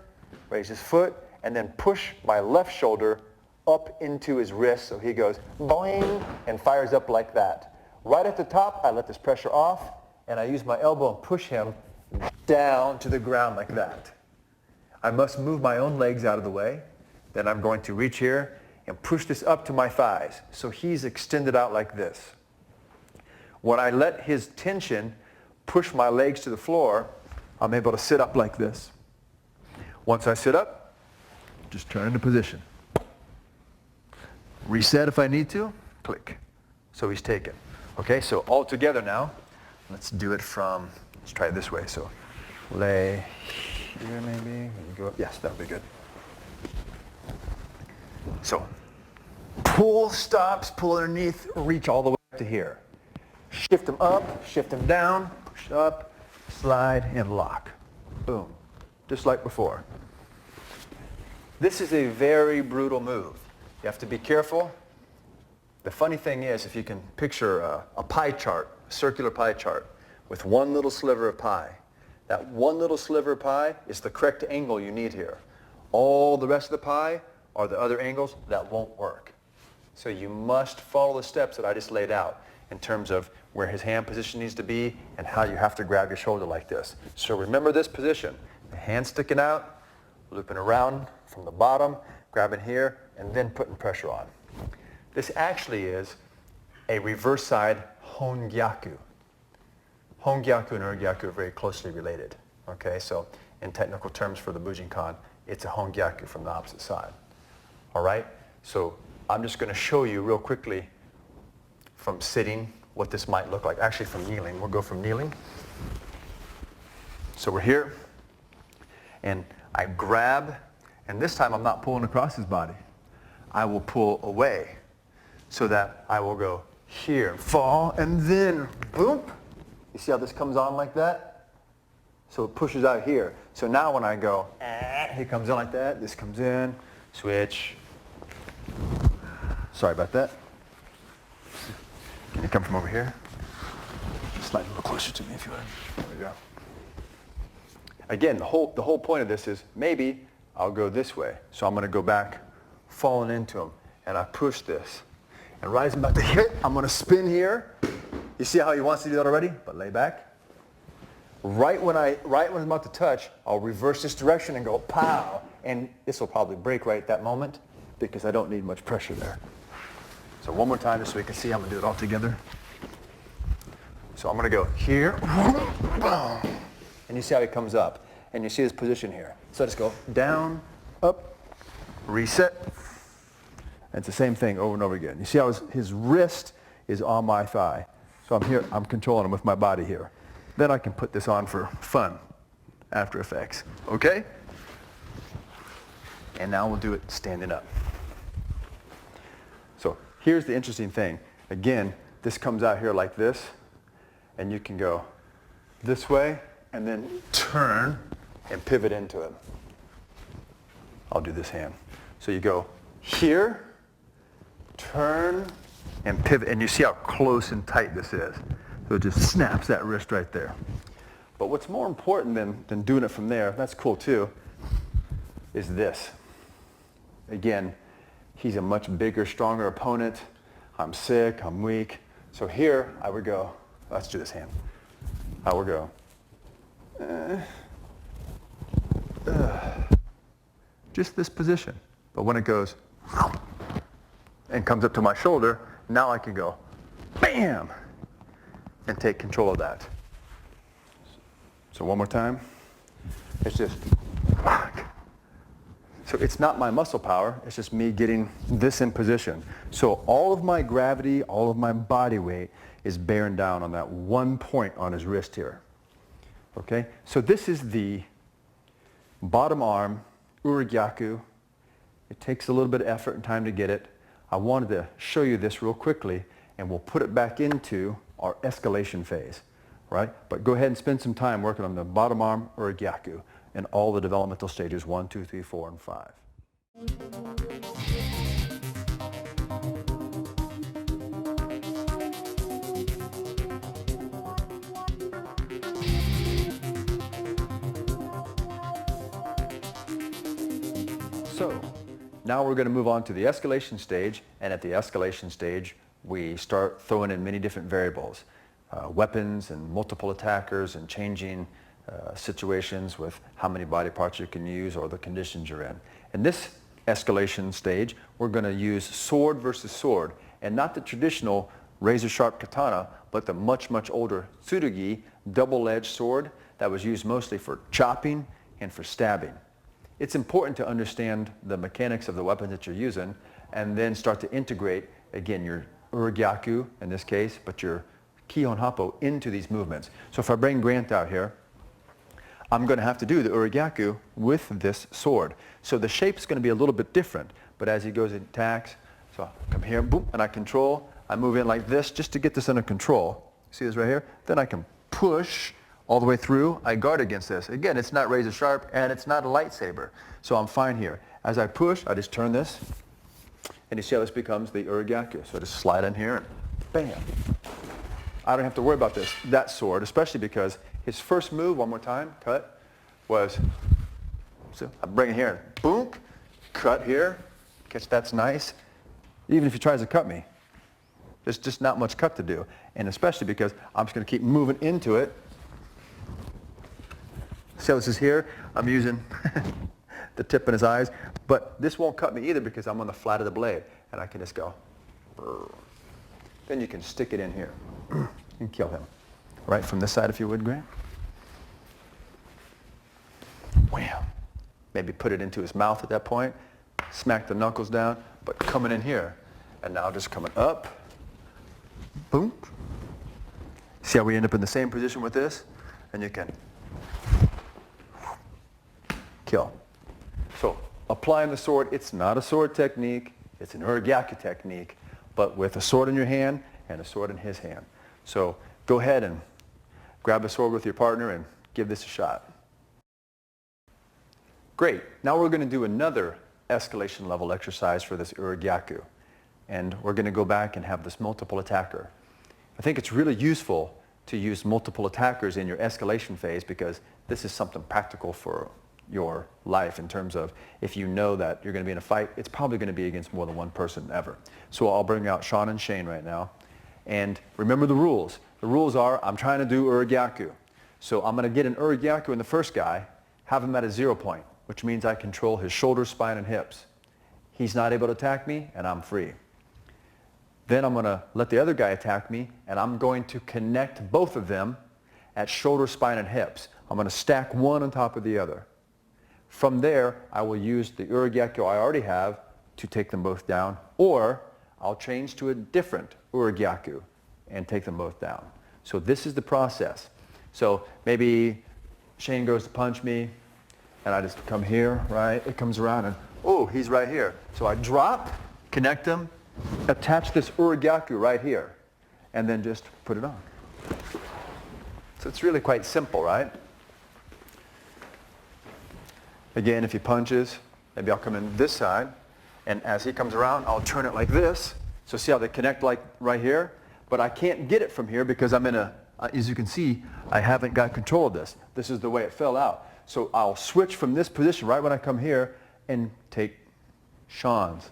raise his foot, and then push my left shoulder up into his wrist so he goes boing and fires up like that. Right at the top, I let this pressure off, and I use my elbow and push him down to the ground like that. I must move my own legs out of the way. Then I'm going to reach here and push this up to my thighs. So he's extended out like this. When I let his tension push my legs to the floor, I'm able to sit up like this. Once I sit up, just turn into position. Reset if I need to, click. So he's taken. Okay, so all together now, let's do it from, let's try it this way. So lay here maybe. Go, yes, that'll be good. So pull, stops, pull underneath, reach all the way up to here. Shift them up, shift them down, push up, slide, and lock. Boom. Just like before. This is a very brutal move. You have to be careful. The funny thing is, if you can picture a pie chart, a circular pie chart, with one little sliver of pie, that one little sliver of pie is the correct angle you need here. All the rest of the pie are the other angles that won't work. So you must follow the steps that I just laid out in terms of where his hand position needs to be and how you have to grab your shoulder like this. So remember this position. The hand sticking out, looping around from the bottom, grabbing here, and then putting pressure on. This actually is a reverse side Hon Gyaku. Hon Gyaku and Ur Gyaku are very closely related. Okay, so in technical terms for the Bujinkan, it's a Hon Gyaku from the opposite side. All right, so I'm just going to show you real quickly from sitting what this might look like. Actually from kneeling. We'll go from kneeling. So we're here, and I grab, and this time I'm not pulling across his body. I will pull away so that I will go here, fall, and then boom. You see how this comes on like that? So it pushes out here. So now when I go, he comes in like that, this comes in, switch. Sorry about that. Can you come from over here? Slide a little closer to me if you would. There we go. Again, the whole point of this is maybe I'll go this way. So I'm going to go back, falling into him, and I push this. And right as I'm about to hit, I'm going to spin here. You see how he wants to do that already? But lay back. Right when I'm about to touch, I'll reverse this direction and go pow. And this will probably break right at that moment because I don't need much pressure there. So one more time just so we can see. I'm going to do it all together. So I'm going to go here. And you see how he comes up. And you see his position here. So I just go down, up, reset. And it's the same thing over and over again. You see how his wrist is on my thigh. So I'm here, I'm controlling him with my body here. Then I can put this on for fun, After Effects. Okay? And now we'll do it standing up. So here's the interesting thing. Again, this comes out here like this, and you can go this way, and then turn and pivot into it. I'll do this hand. So you go here, turn, and pivot, and you see how close and tight this is. So it just snaps that wrist right there. But what's more important than doing it from there, that's cool too, is this. Again, he's a much bigger, stronger opponent. I'm sick, I'm weak. So here I would go, let's do this hand. I would go, just this position. But when it goes and comes up to my shoulder, now I can go, bam, and take control of that. So one more time. It's just whack. So it's not my muscle power, it's just me getting this in position. So all of my gravity, all of my body weight is bearing down on that one point on his wrist here. Okay? So this is the bottom arm, Ur Gyaku. It takes a little bit of effort and time to get it. I wanted to show you this real quickly, and we'll put it back into our escalation phase, right? But go ahead and spend some time working on the bottom arm Ur Gyaku and all the developmental stages 1, 2, 3, 4, and 5. So now we're going to move on to the escalation stage, and at the escalation stage we start throwing in many different variables, weapons and multiple attackers and changing situations with how many body parts you can use or the conditions you're in. In this escalation stage, we're going to use sword versus sword, and not the traditional razor-sharp katana, but the much, much older tsurugi, double-edged sword that was used mostly for chopping and for stabbing. It's important to understand the mechanics of the weapons that you're using and then start to integrate, again, your Ur Gyaku in this case, but your Kihon Happo into these movements. So if I bring Grant out here, I'm going to have to do the Urigyaku with this sword. So the shape's going to be a little bit different, but as he goes in attacks, so I come here, boom, and I control. I move in like this just to get this under control. See this right here? Then I can push all the way through. I guard against this. Again, it's not razor sharp and it's not a lightsaber. So I'm fine here. As I push, I just turn this, and you see how this becomes the Urigyaku. So I just slide in here and bam. I don't have to worry about that sword, especially because his first move, one more time, cut, was, so I bring it here and boom, cut here. Catch, that's nice. Even if he tries to cut me, there's just not much cut to do. And especially because I'm just going to keep moving into it. See how this is here? I'm using the tip in his eyes, but this won't cut me either because I'm on the flat of the blade, and I can just go. Then you can stick it in here and kill him. Right from this side, if you would, Grant. Wham. Maybe put it into his mouth at that point. Smack the knuckles down, but coming in here. And now just coming up. Boom. See how we end up in the same position with this? And you can kill. So applying the sword, it's not a sword technique. It's an Urigyaku technique, but with a sword in your hand and a sword in his hand. So go ahead and grab a sword with your partner and give this a shot. Great. Now we're going to do another escalation level exercise for this Urigyaku. And we're going to go back and have this multiple attacker. I think it's really useful to use multiple attackers in your escalation phase because this is something practical for your life in terms of if you know that you're going to be in a fight, it's probably going to be against more than one person ever. So I'll bring out Sean and Shane right now. And remember the rules. The rules are I'm trying to do Urigyaku. So I'm going to get an Urigyaku in the first guy, have him at a 0 point, which means I control his shoulders, spine, and hips. He's not able to attack me, and I'm free. Then I'm going to let the other guy attack me, and I'm going to connect both of them at shoulder, spine, and hips. I'm going to stack one on top of the other. From there, I will use the Urigyaku I already have to take them both down, or I'll change to a different Urigyaku and take them both down. So this is the process. So maybe Shane goes to punch me, and I just come here, right? It comes around, and oh, he's right here. So I drop, connect him, attach this Urigyaku right here, and then just put it on. So it's really quite simple, right? Again, if he punches, maybe I'll come in this side, and as he comes around, I'll turn it like this. So see how they connect like right here? But I can't get it from here because I'm in a, as you can see, I haven't got control of this. This is the way it fell out. So I'll switch from this position right when I come here and take Sean's.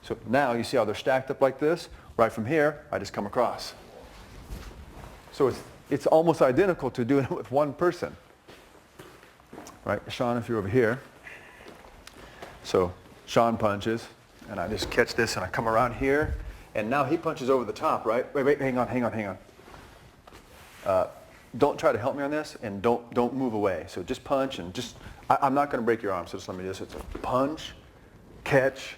So now you see how they're stacked up like this? Right from here, I just come across. So it's almost identical to doing it with one person. Right, Sean, if you're over here. So Sean punches, and I just catch this, and I come around here, and now he punches over the top, right? Wait, hang on. Don't try to help me on this, and don't move away. So just punch, and I'm not going to break your arm, so just let me it's a punch, catch,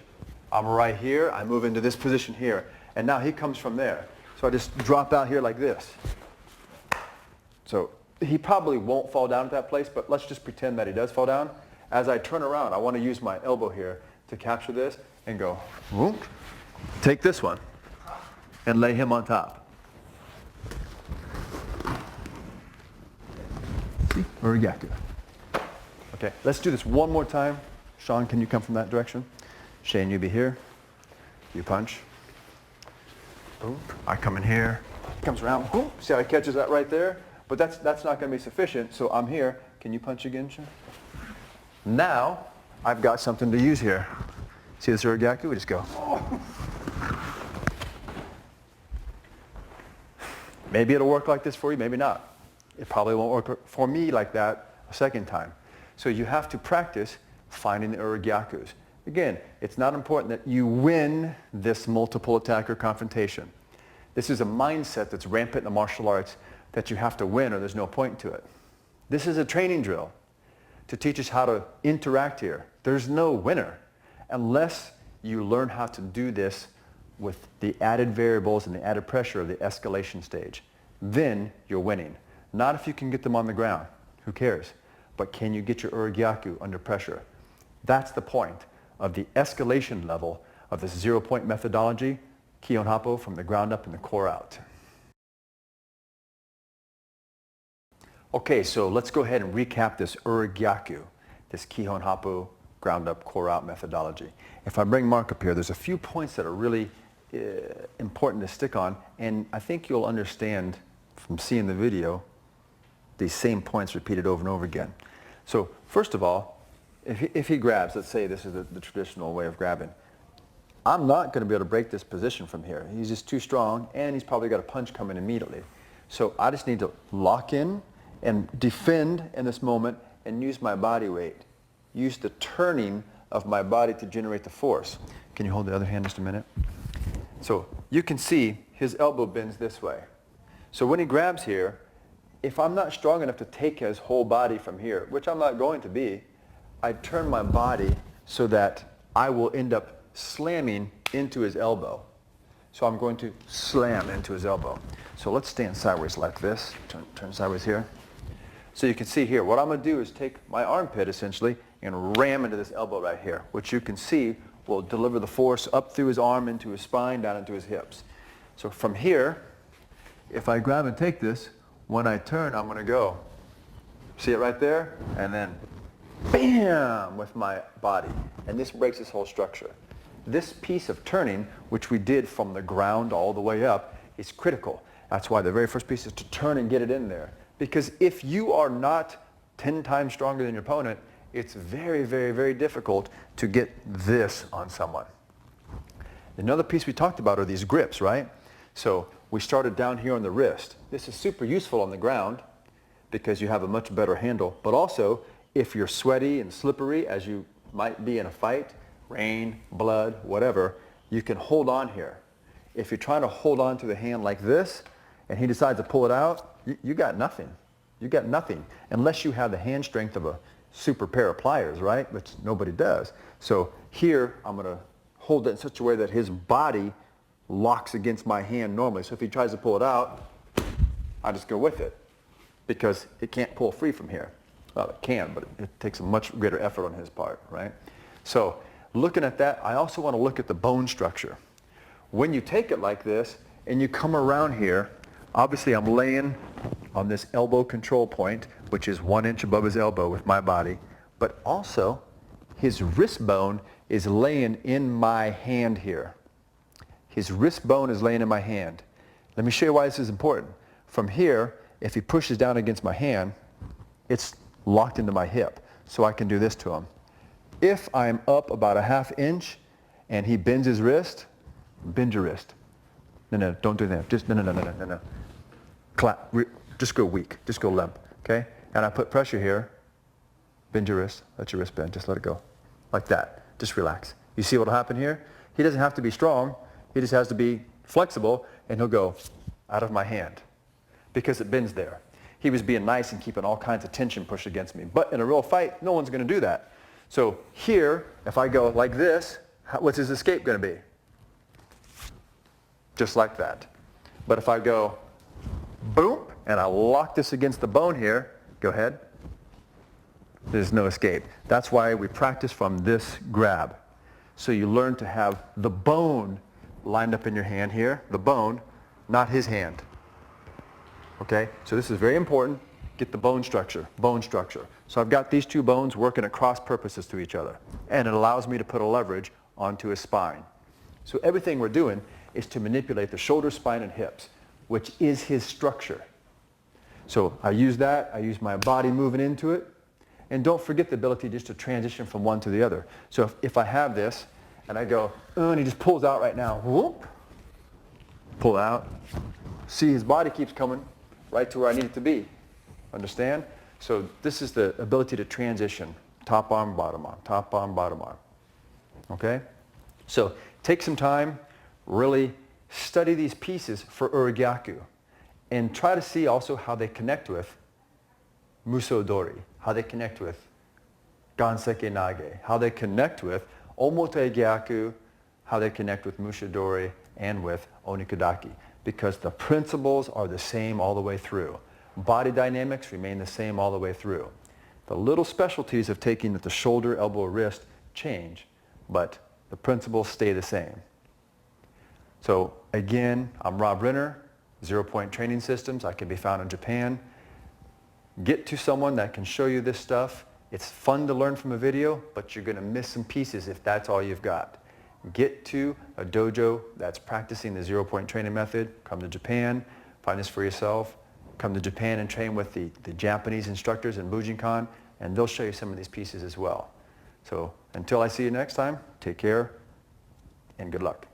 I'm right here, I move into this position here, and now he comes from there. So I just drop out here like this. So he probably won't fall down at that place, but let's just pretend that he does fall down. As I turn around, I want to use my elbow here to capture this and go, whoop, take this one, and lay him on top. See, Urigyaku. Okay, let's do this one more time. Sean, can you come from that direction? Shane, you be here. You punch. Boom. I come in here. He comes around. Boom. See how he catches that right there? But that's not going to be sufficient, so I'm here. Can you punch again, Sean? Now, I've got something to use here. See this Gyaku? We just go. Maybe it'll work like this for you, maybe not. It probably won't work for me like that a second time. So you have to practice finding the Urigyakus. Again, it's not important that you win this multiple attacker confrontation. This is a mindset that's rampant in the martial arts that you have to win or there's no point to it. This is a training drill to teach us how to interact here. There's no winner unless you learn how to do this with the added variables and the added pressure of the escalation stage. Then you're winning. Not if you can get them on the ground. Who cares? but can you get your Gyaku under pressure? That's the point of the escalation level of this 0-point methodology, Kihon Happo, from the ground up and the core out. Okay, so let's go ahead and recap this Gyaku, this Kihon Happo ground up, core out methodology. If I bring Mark up here, there's a few points that are really important to stick on, and I think you'll understand from seeing the video these same points repeated over and over again. So first of all, if he grabs, let's say this is the traditional way of grabbing, I'm not going to be able to break this position from here. He's just too strong, and he's probably got a punch coming immediately. So I just need to lock in and defend in this moment and use my body weight. Use the turning of my body to generate the force. Can you hold the other hand just a minute? So you can see his elbow bends this way. So when he grabs here, if I'm not strong enough to take his whole body from here, which I'm not going to be, I turn my body so that I will end up slamming into his elbow. So I'm going to slam into his elbow. So let's stand sideways like this. Turn sideways here. So you can see here, what I'm going to do is take my armpit essentially and ram into this elbow right here, which you can see will deliver the force up through his arm, into his spine, down into his hips. So from here, if I grab and take this, when I turn, I'm going to go. See it right there? And then bam with my body. And this breaks this whole structure. This piece of turning, which we did from the ground all the way up, is critical. That's why the very first piece is to turn and get it in there. Because if you are not 10 times stronger than your opponent, it's very, very, very difficult to get this on someone. Another piece we talked about are these grips, right? So we started down here on the wrist. This is super useful on the ground because you have a much better handle. But also, if you're sweaty and slippery, as you might be in a fight, rain, blood, whatever, you can hold on here. If you're trying to hold on to the hand like this, and he decides to pull it out, you got nothing. You got nothing, unless you have the hand strength of a super pair of pliers, right? Which nobody does. So here, I'm going to hold it in such a way that his body locks against my hand normally. So if he tries to pull it out, I just go with it because it can't pull free from here. Well, it can, but it takes a much greater effort on his part, right? So looking at that, I also want to look at the bone structure. When you take it like this and you come around here, obviously I'm laying on this elbow control point, which is 1 inch above his elbow with my body, but also his wrist bone is laying in my hand here. His wrist bone is laying in my hand. Let me show you why this is important. From here, if he pushes down against my hand, it's locked into my hip, so I can do this to him. If I'm up about a ½ inch and he bends his wrist, bend your wrist. No, don't do that. Just no. Clap. Just go weak. Just go limp. Okay? And I put pressure here. Bend your wrist. Let your wrist bend. Just let it go. Like that. Just relax. You see what will happen here? He doesn't have to be strong. He just has to be flexible, and he'll go out of my hand because it bends there. He was being nice and keeping all kinds of tension pushed against me. But in a real fight, no one's going to do that. So here, if I go like this, what's his escape going to be? Just like that. But if I go boom, and I lock this against the bone here, go ahead, there's no escape. That's why we practice from this grab. So you learn to have the bone lined up in your hand here, the bone, not his hand. Okay, so this is very important. Get the bone structure, bone structure. So I've got these two bones working at cross purposes to each other, and it allows me to put a leverage onto his spine. So everything we're doing is to manipulate the shoulder, spine, and hips, which is his structure. So I use that, I use my body moving into it, and don't forget the ability just to transition from one to the other. So if I have this, and I go, and he just pulls out right now, whoop, pull out. See, his body keeps coming right to where I need it to be. Understand? So this is the ability to transition, top arm, bottom arm, top arm, bottom arm. Okay? So take some time, really study these pieces for Gyaku, and try to see also how they connect with Musodori, how they connect with Ganseki Nage, how they connect with Omote Gyaku, how they connect with Mushidori and with Onikudaki, because the principles are the same all the way through. Body dynamics remain the same all the way through. The little specialties of taking at the shoulder, elbow, wrist change, but the principles stay the same. So again, I'm Rob Renner, 0 Point Training Systems. I can be found in Japan. Get to someone that can show you this stuff. It's fun to learn from a video, but you're going to miss some pieces if that's all you've got. Get to a dojo that's practicing the 0 Point training method. Come to Japan, find this for yourself. Come to Japan and train with the Japanese instructors in Bujinkan, and they'll show you some of these pieces as well. So until I see you next time, take care and good luck.